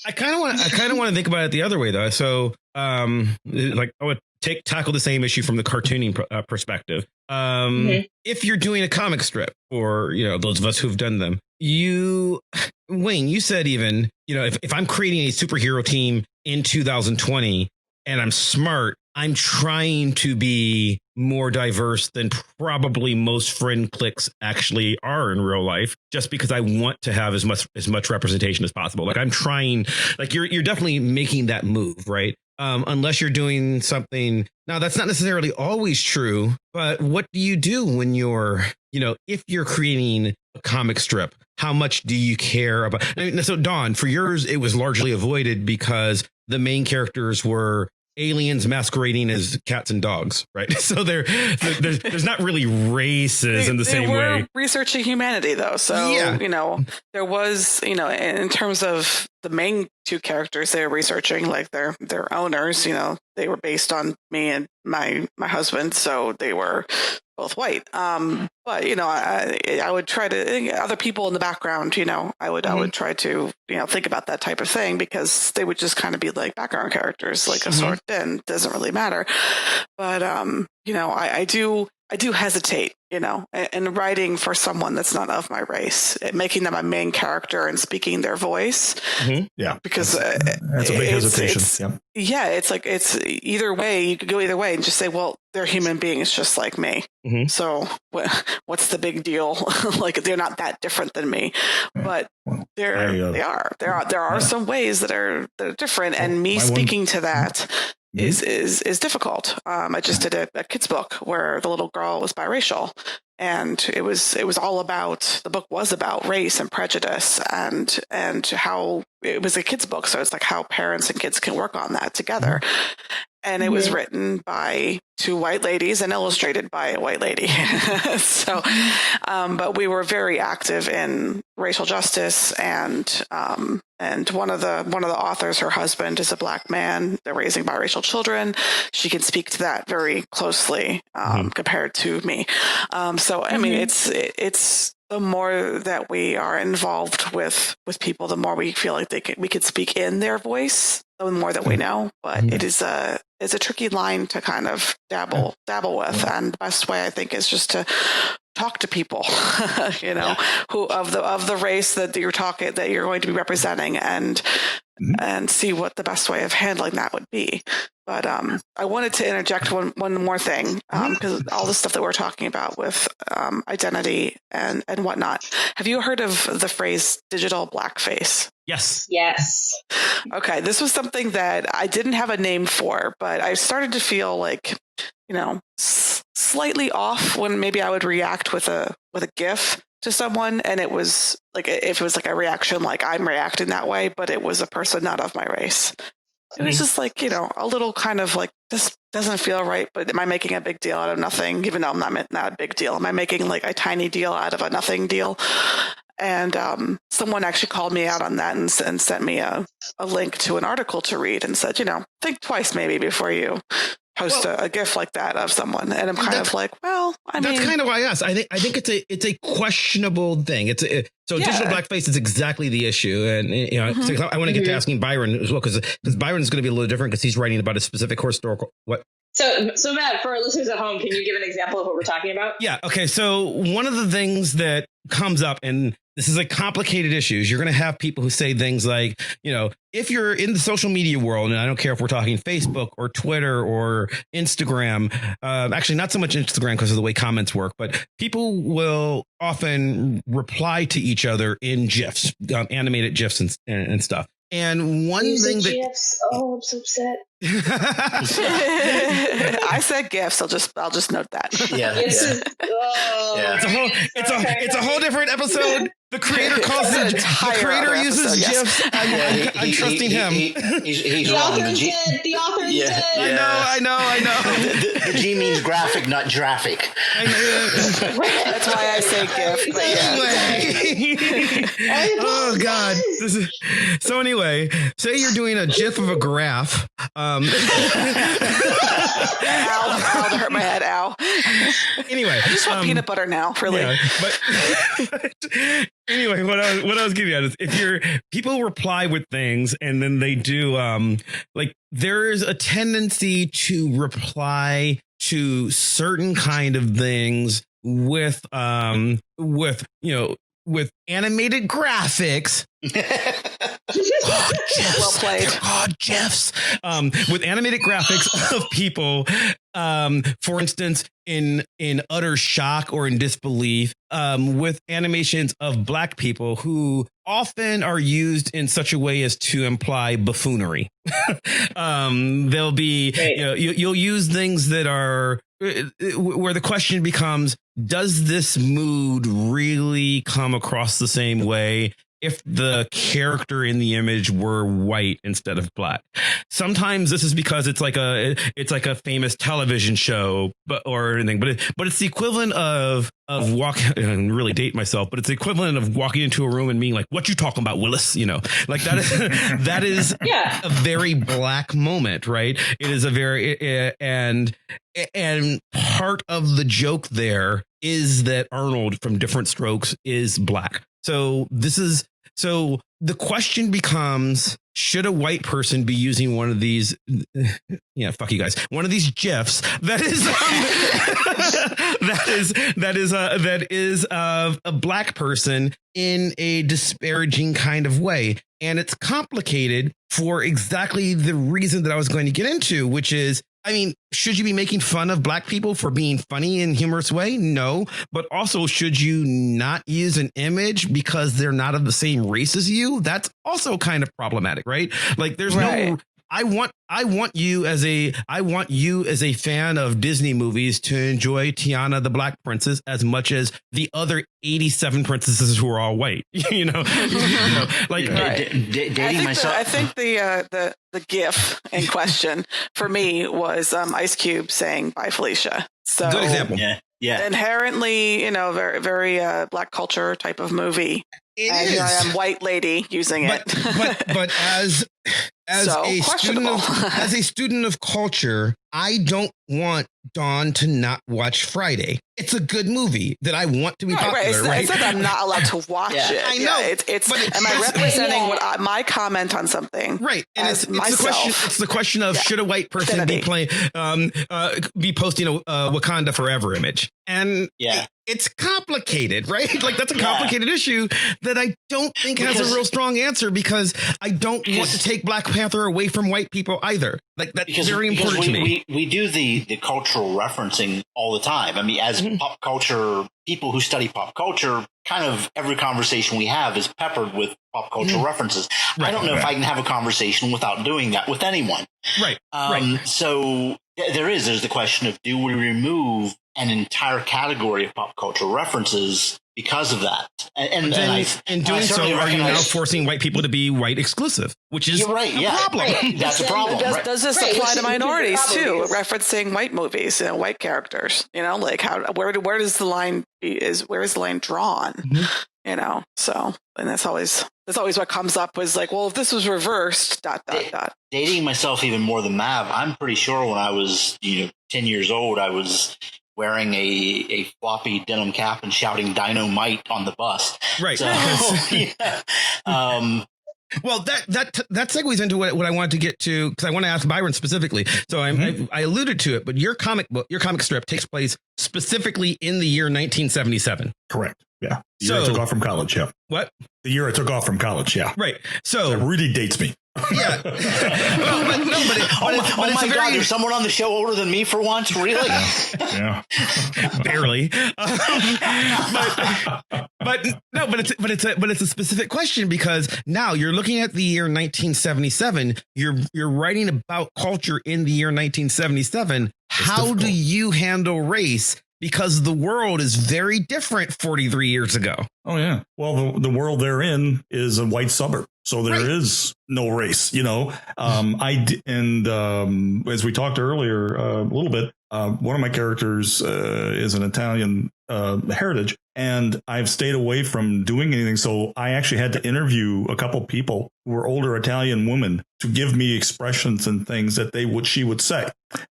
I kind of want to think about it the other way though. So, like I would tackle the same issue from the cartooning perspective. If you're doing a comic strip, or those of us who've done them, Wayne, you said even if I'm creating a superhero team in 2020 and I'm smart, I'm trying to be more diverse than probably most friend cliques actually are in real life, just because I want to have as much representation as possible. Like I'm trying, like you're definitely making that move, right? Unless you're doing something. Now, that's not necessarily always true, but what do you do when you're, if you're creating a comic strip, how much do you care about? So Dawn, for yours, it was largely avoided because the main characters were aliens masquerading as cats and dogs, right? So there's not really races in the same way. Researching humanity, though, so yeah. There was in terms of the main two characters they were researching, like their owners, they were based on me and my husband, so they were both white. But I would try to other people in the background. I would try to think about that type of thing, because they would just kind of be like background characters, like a sort. Then doesn't really matter. But I do hesitate, in writing for someone that's not of my race, making them a main character and speaking their voice. Yeah, because that's a big hesitation. It's like it's either way. You could go either way and just say, well, they're human beings just like me. So what's the big deal? Like they're not that different than me, but they are. There are some ways that are different, and me speaking to that is difficult. I just did a kid's book where the little girl was biracial, and it was all about, the book was about race and prejudice and how it was a kid's book, so it's like how parents and kids can work on that together. And it was written by two white ladies and illustrated by a white lady. So, but we were very active in racial justice, and one of the authors, her husband is a Black man. They're raising biracial children. She can speak to that very closely compared to me. So, I mean, it's the more that we are involved with people, the more we feel like we could speak in their voice, the more that we know. But it is a tricky line to kind of dabble with, and the best way, I think, is just to talk to people, who of the race that you're going to be representing, and see what the best way of handling that would be. But I wanted to interject one more thing, because all the stuff that we're talking about with identity and whatnot. Have you heard of the phrase digital blackface? Yes. Yes. Okay, this was something that I didn't have a name for, but I started to feel like, slightly off when maybe I would react with a GIF to someone, and it was like, if it was like a reaction, like I'm reacting that way, but it was a person not of my race. It was just like, a little kind of like, this doesn't feel right, but am I making a big deal out of nothing? Even though I'm not a big deal. Am I making like a tiny deal out of a nothing deal? And someone actually called me out on that and sent me a link to an article to read and said, think twice maybe before you post a GIF like that of someone. And I'm kind of like, well, that's kind of why I asked. I think it's a questionable thing. Digital blackface is exactly the issue. And I want to get to asking Byron as well, because Byron is going to be a little different because he's writing about a specific historical what. So Matt, for our listeners at home, can you give an example of what we're talking about? Yeah. Okay. So one of the things that comes up, and this is a complicated issue, is you're going to have people who say things like, if you're in the social media world, and I don't care if we're talking Facebook or Twitter or Instagram, actually not so much Instagram because of the way comments work, but people will often reply to each other in GIFs, animated GIFs and stuff. And one thing that GIFs. Oh, I'm so upset. I said GIFs. I'll just note that. Yeah. It's a whole different episode. The creator uses GIFs. I'm trusting him. He's the wrong. author is dead. The author is dead. I know. The G means graphic, not graphic. That's why I say GIF. Oh God. So anyway, say you're doing a GIF of a graph. Ow, that hurt my head. Ow. Anyway, I just want peanut butter now, really. Yeah, but anyway, what I was getting at is, if people reply with things and then they do like, there is a tendency to reply to certain kind of things with animated graphics. GIFs. Well played. They're called GIFs. With animated graphics of people, for instance, in utter shock or in disbelief, with animations of Black people who often are used in such a way as to imply buffoonery. They'll be, you'll use things that are where the question becomes, does this mood really come across the same way if the character in the image were white instead of Black? Sometimes this is because it's like a famous television show, or anything, but it's the equivalent of walking, and really date myself, but it's the equivalent of walking into a room and being like, "What you talking about, Willis?" Like that is that is a very Black moment, right? It is a very and part of the joke there is that Arnold from Different Strokes is Black. So the question becomes, should a white person be using one of these? Fuck you guys. One of these GIFs that is a Black person in a disparaging kind of way. And it's complicated for exactly the reason that I was going to get into, which is, should you be making fun of Black people for being funny in a humorous way? No. But also, should you not use an image because they're not of the same race as you? That's also kind of problematic, right? Like, there's no I want you as a fan of Disney movies to enjoy Tiana the Black Princess as much as the other 87 princesses who are all white. Like dating myself. I think the GIF in question for me was Ice Cube saying "Bye, Felicia." So good example. Yeah. Inherently, very, very Black culture type of movie. And here I am, white lady using it. But as So, as a student of culture, I don't want Dawn to not watch Friday. It's a good movie that I want to be popular. Right. It's not that I'm not allowed to watch it. I know. Am I representing my comment on something? Right. And it's the question of should a white person be posting a Wakanda Forever image? And it's complicated, right? Like that's a complicated issue that I don't think has a real strong answer because I don't want to take Black Panther away from white people either. Like that's very important to me. We do the cultural referencing all the time. I mean, as pop culture people who study pop culture, kind of every conversation we have is peppered with pop culture references. Right, I don't know if I can have a conversation without doing that with anyone. Right. So there's the question of, do we remove an entire category of pop culture references because of that? And in doing so, are you now forcing white people to be white exclusive? Which is you're right. Problem. Right. That's a problem. Does this apply to minorities too? Referencing white movies, white characters. Like where does the line where is the line drawn? Mm-hmm. So and that's always what comes up was like, well, if this was reversed, ... Dating myself even more than Mav, I'm pretty sure when I was 10 years old, I was wearing a floppy denim cap and shouting "Dynamite" on the bus. Right. So, well, that segues into what I wanted to get to, because I want to ask Byron specifically. So I alluded to it, but your comic strip takes place specifically in the year 1977. Correct. Yeah. The year I took off from college. Yeah. What? The year I took off from college. Yeah. Right. So it really dates me. Yeah. Oh my God, there's someone on the show older than me for once? Really? Yeah. Barely. But it's a specific question, because now you're looking at the year 1977. You're writing about culture in the year 1977. How do you handle race? Because the world is very different 43 years ago. Oh, yeah. Well, the world they're in is a white suburb. So there is no race, as we talked earlier a little bit, one of my characters is an Italian heritage, and I've stayed away from doing anything. So I actually had to interview a couple people who were older Italian women to give me expressions and things that she would say.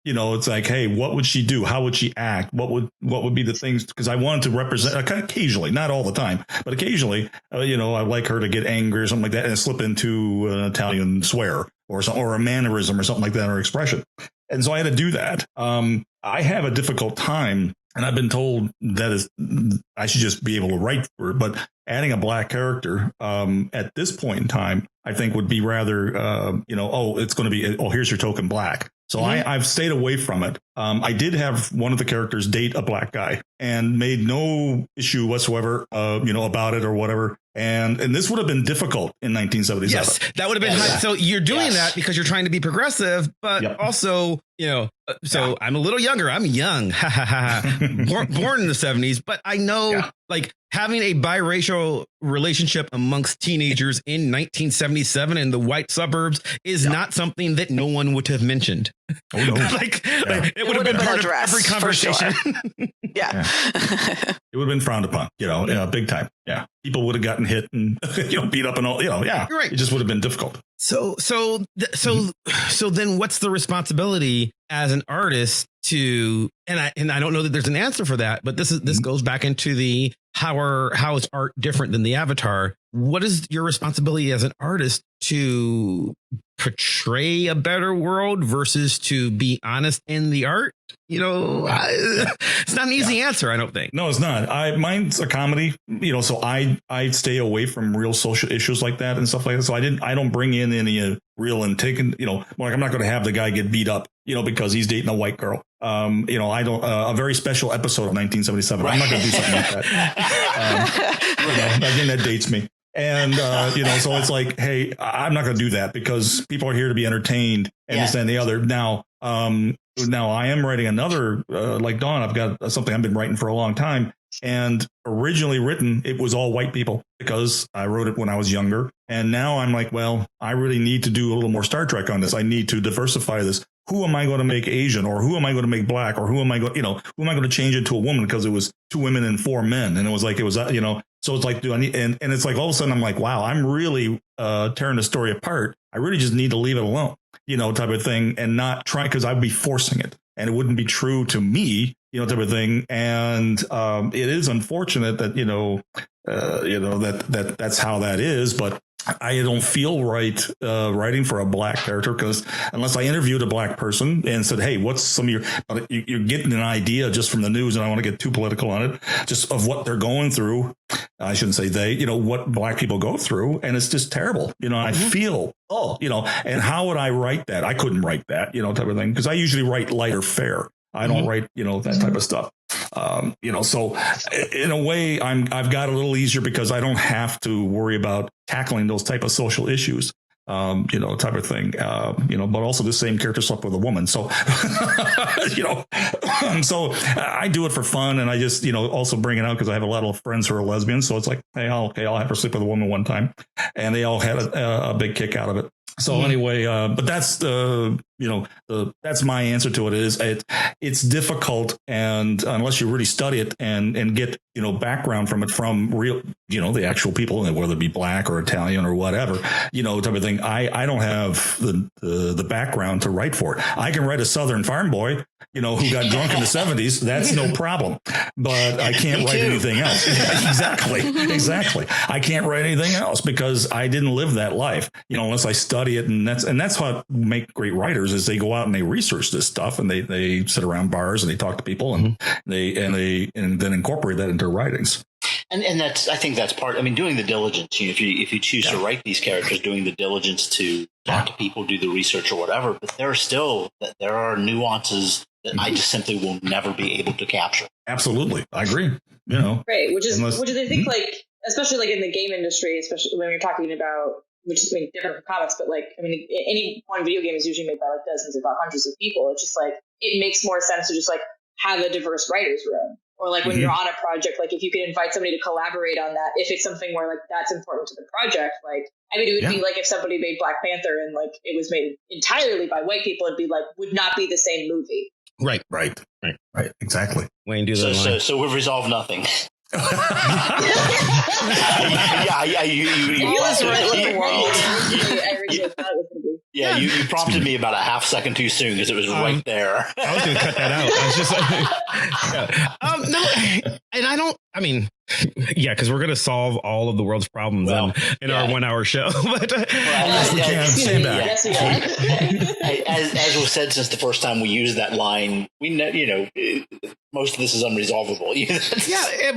It's like, hey, what would she do? How would she act? What would be the things? Because I wanted to represent occasionally, not all the time, but occasionally, I'd like her to get angry or something like that and slip into an Italian swear or a mannerism or something like that, or expression. And so I had to do that. I have a difficult time, and I've been told that I should just be able to write for it. But adding a black character at this point in time, I think would be rather, it's going to be, here's your token black. So I've stayed away from it. I did have one of the characters date a black guy and made no issue whatsoever, about it or whatever. And this would have been difficult in 1977. Yes, that would have been high. So you're doing that because you're trying to be progressive, but also, I'm a little younger. I'm young, born in the 70s, but I know like having a biracial relationship amongst teenagers in 1977 in the white suburbs is not something that no one would have mentioned. Oh, no. It would have been part of every conversation. Sure. Yeah. It would have been frowned upon, big time. Yeah. People would have gotten hit and, beat up and all, yeah. You're right. It just would have been difficult. So then what's the responsibility as an artist to, and I don't know that there's an answer for that, but this goes back into the how is art different than the avatar? What is your responsibility as an artist to portray a better world versus to be honest in the art? It's not an easy answer, I don't think. No, it's not. Mine's a comedy, so I stay away from real social issues like that and stuff like that. So I don't bring in any real and taken, like I'm not going to have the guy get beat up, because he's dating a white girl. I don't, a very special episode of 1977. Right. I'm not going to do something like that. Again, that dates me. And, so it's like, hey, I'm not going to do that because people are here to be entertained and this and the other. Now I am writing another, like Dawn, I've got something I've been writing for a long time. And originally written, it was all white people because I wrote it when I was younger. And now I'm like, well, I really need to do a little more Star Trek on this. I need to diversify this. Who am I going to make Asian, or who am I going to make black, or who am I going to change it to a woman because it was 2 women and 4 men. And it was, so it's like, do I need, and it's like all of a sudden I'm like, wow, I'm really tearing the story apart. I really just need to leave it alone, type of thing, and not try, because I'd be forcing it and it wouldn't be true to me, type of thing. And it is unfortunate that, that's how that is. But I don't feel right writing for a black character, because unless I interviewed a black person and said, hey, what's some of you're getting an idea just from the news, and I want to get too political on it, just of what they're going through. I shouldn't say they, what black people go through. And it's just terrible. I feel, and how would I write that? I couldn't write that, type of thing, because I usually write light or fair. I don't write, that type of stuff. So in a way, I've got a little easier because I don't have to worry about tackling those type of social issues, type of thing, but also the same character slept with a woman. So, so I do it for fun. And I just, also bring it out because I have a lot of friends who are lesbians. So it's like, hey, I'll have her sleep with a woman one time. And they all had a big kick out of it. So anyway, but that's that's my answer to it. It's difficult, and unless you really study it and get background from it, from real the actual people, whether it be black or Italian or whatever type of thing. I don't have the background to write for it. I can write a Southern farm boy who got drunk in the 70s. That's no problem, but I can't write anything else. Exactly. I can't write anything else because I didn't live that life. Unless I study it, and that's what make great writers is they go out and they research this stuff, and they sit around bars and they talk to people, and they then incorporate that into writings. And that's, I think that's part, doing the diligence, if you choose to write these characters, doing the diligence to talk to people, do the research or whatever, but there are nuances that I just simply will never be able to capture. Absolutely. I agree. Right. Which is I think especially in the game industry, especially when you're talking about, which is different from comics, but any one video game is usually made by dozens, if not hundreds of people. It's just it makes more sense to just have a diverse writer's room. Or when you're on a project, if you can invite somebody to collaborate on that, if it's something where that's important to the project, it would be if somebody made Black Panther and it was made entirely by white people, it'd be would not be the same movie. Right. Exactly. Wayne, do so we've resolved nothing. You was right with the world. I originally thought it was going to be. Yeah, you prompted me about a half second too soon because it was right there. I was going to cut that out. I was just no, and I don't. Because we're going to solve all of the world's problems in our 1 hour show. But as was said since the first time we used that line, we know, most of this is unresolvable.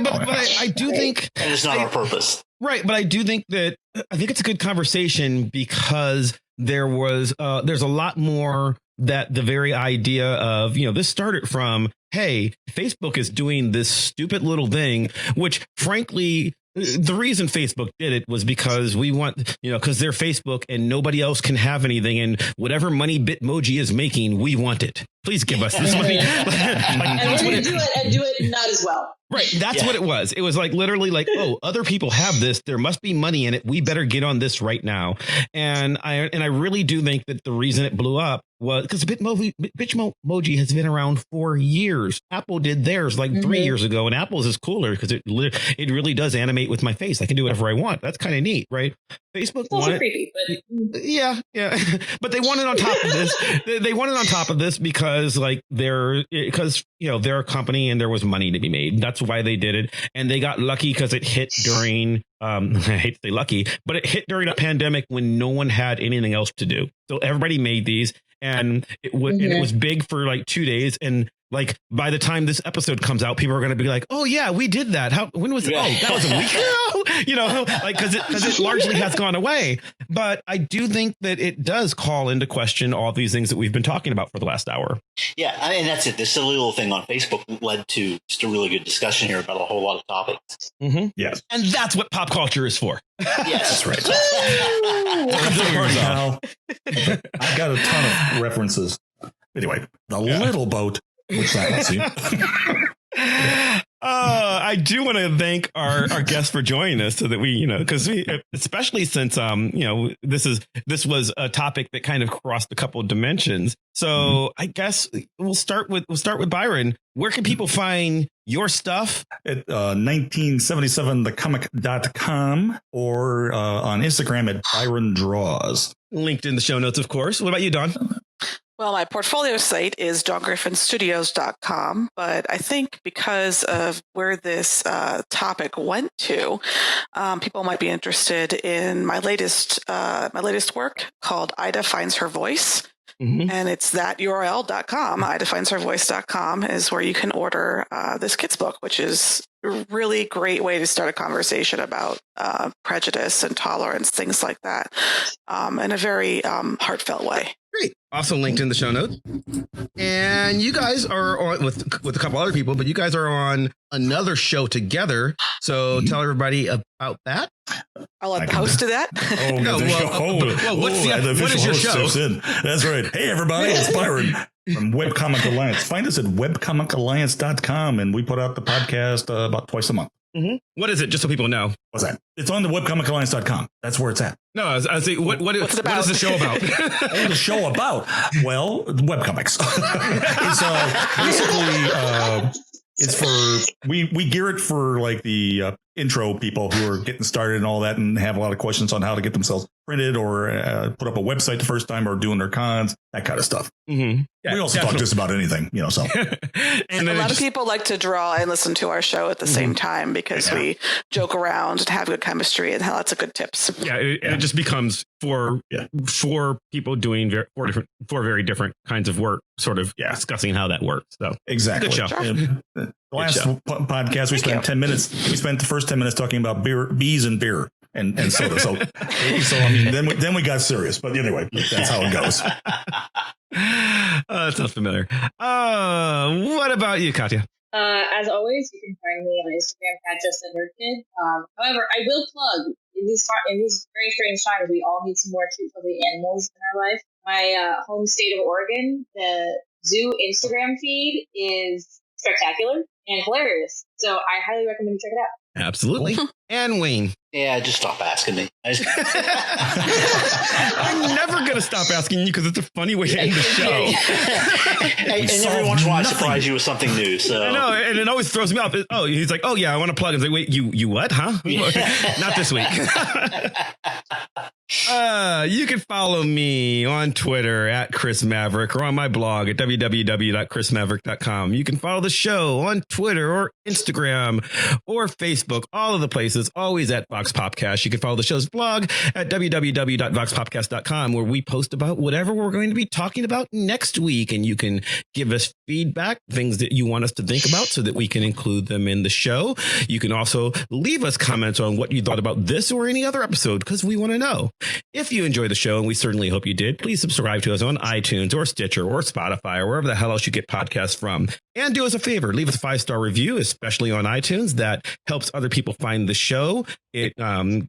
But I do think, and it's not our purpose. Right. But I do think that I think it's a good conversation because there's a lot more that the very idea of, this started from, hey, Facebook is doing this stupid little thing, which frankly, the reason Facebook did it was because we want, because they're Facebook and nobody else can have anything. And whatever money Bitmoji is making, we want it. Please give us this money. And we're going to do it and do it not as well. Right. That's what it was. It was literally oh, other people have this. There must be money in it. We better get on this right now. And I really do think that the reason it blew up was because Bitmoji has been around for years. Apple did theirs 3 years ago, and Apple's is cooler because it really does animate with my face. I can do whatever I want. That's kind of neat, right? Facebook it's also creepy, but yeah. But they wanted on top of this. They wanted on top of this because they're a company and there was money to be made. That's why they did it, and they got lucky because it hit during. I hate to say lucky, but it hit during a pandemic when no one had anything else to do. So everybody made these, and it was big for 2 days. And like by the time this episode comes out, people are going to be like, oh yeah, we did that. When was it? Oh, that was a week ago, like, because it largely has gone away. But I do think that it does call into question all these things that we've been talking about for the last hour. Yeah, I mean, that's it. This silly little thing on Facebook led to just a really good discussion here about a whole lot of topics. Mm-hmm. Yes. And that's what pop culture is for. Yes, that's right. I've got a ton of references. Anyway, the little boat. Let's see. I do want to thank our guests for joining us, so that we, because especially since this was a topic that kind of crossed a couple of dimensions. So I guess we'll start with Byron. Where can people find your stuff? At 1977thecomic.com or on Instagram at Byron Draws. Linked in the show notes, of course. What about you, Dawn? Well, my portfolio site is dawngriffinstudios.com, but I think because of where this topic went to, people might be interested in my latest work called Ida Finds Her Voice. Mm-hmm. And it's that URL.com, idafindshervoice.com is where you can order this kid's book, which is a really great way to start a conversation about prejudice and tolerance, things like that, in a very heartfelt way. Great. Also linked in the show notes. And you guys are on with a couple other people, but you guys are on another show together. So tell everybody about that. I'll let the host do that. What is your show? That's right. Hey, everybody, it's Byron from Webcomic Alliance. Find us at webcomicalliance.com, and we put out the podcast about twice a month. Mm-hmm. What is it? Just so people know. What's that? It's on the webcomicalliance.com. That's where it's at. No, I was saying, what is the show about? The show about? Well, webcomics. It's basically it's for we gear it for like the intro people who are getting started and all that, and have a lot of questions on how to get themselves printed or put up a website the first time or doing their cons, that kind of stuff. Mm-hmm. Yeah, we also talk just about anything, so. And a lot of people like to draw and listen to our show at the same time because we joke around and have good chemistry and have lots of good tips. Yeah, it just becomes for people doing four very different kinds of work, sort of discussing how that works. So exactly. Good show. Sure. The last podcast, we spent 10 minutes. We spent the first 10 minutes talking about bees and beer and soda. So I mean, then we got serious. But anyway, that's how it goes. That sounds familiar. What about you, Katya? As always, you can find me on Instagram at JustANerdKid. However, I will plug in these very strange times, we all need some more cute, lovely animals in our life. My home state of Oregon, the zoo Instagram feed is spectacular and hilarious. So I highly recommend you check it out. Absolutely. And Wayne. Yeah, just stop asking me. I'm never going to stop asking you because it's a funny way to end the show. And every once in a while I surprise you with something new. So I know, and it always throws me off. Oh, he's like, oh yeah, I want to plug. I was like, wait, you what? Huh? Not this week. You can follow me on Twitter at Chris Maverick or on my blog at www.chrismaverick.com. You can follow the show on Twitter or Instagram or Facebook, all of the places, always at Vox Popcast. You can follow the show's blog at www.voxpopcast.com, where we post about whatever we're going to be talking about next week. And you can give us feedback, things that you want us to think about so that we can include them in the show. You can also leave us comments on what you thought about this or any other episode, because we want to know. If you enjoy the show, and we certainly hope you did, please subscribe to us on iTunes or Stitcher or Spotify or wherever the hell else you get podcasts from. And do us a favor, leave us a 5-star review, especially on iTunes. That helps other people find the show. It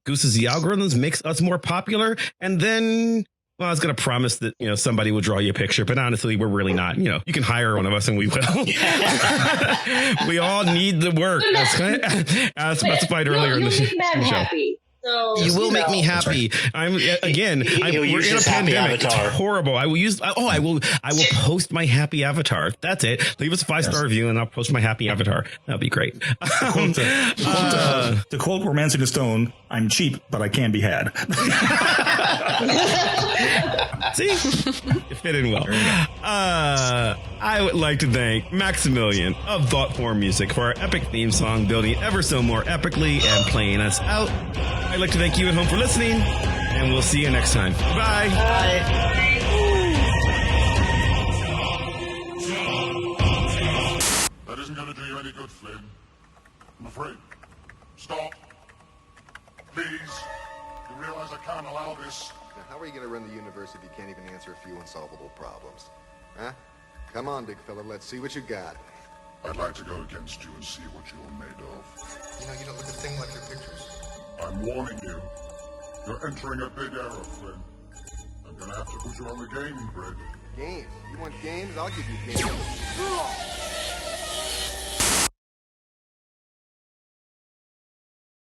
gooses the algorithms, makes us more popular. And then, well, I was going to promise that, somebody will draw you a picture, but honestly, we're really not. You can hire one of us and we will. We all need the work. As specified earlier in the show. Happy. So, you will make me happy. Right. We're in a pandemic. It's horrible. I will post my happy avatar. That's it. Leave us a 5-star review and I'll post my happy avatar. That'd be great. To quote Romancing the Stone, I'm cheap, but I can be had. See? It fit in well. I would like to thank Maximilian of Thoughtform Music for our epic theme song, building ever so more epically and playing us out. I'd like to thank you at home for listening, and we'll see you next time. Bye. Bye. it, Flynn. I'm afraid. Stop. Please. You realize I can't allow this. Now, how are you going to run the universe if you can't even answer a few unsolvable problems? Huh? Come on, big fella, let's see what you got. I'd like to go against you and see what you're made of. You know, you don't look a thing like your pictures. I'm warning you. You're entering a big error, Flynn. I'm gonna have to put you on the game grid. Games? You want games? I'll give you games.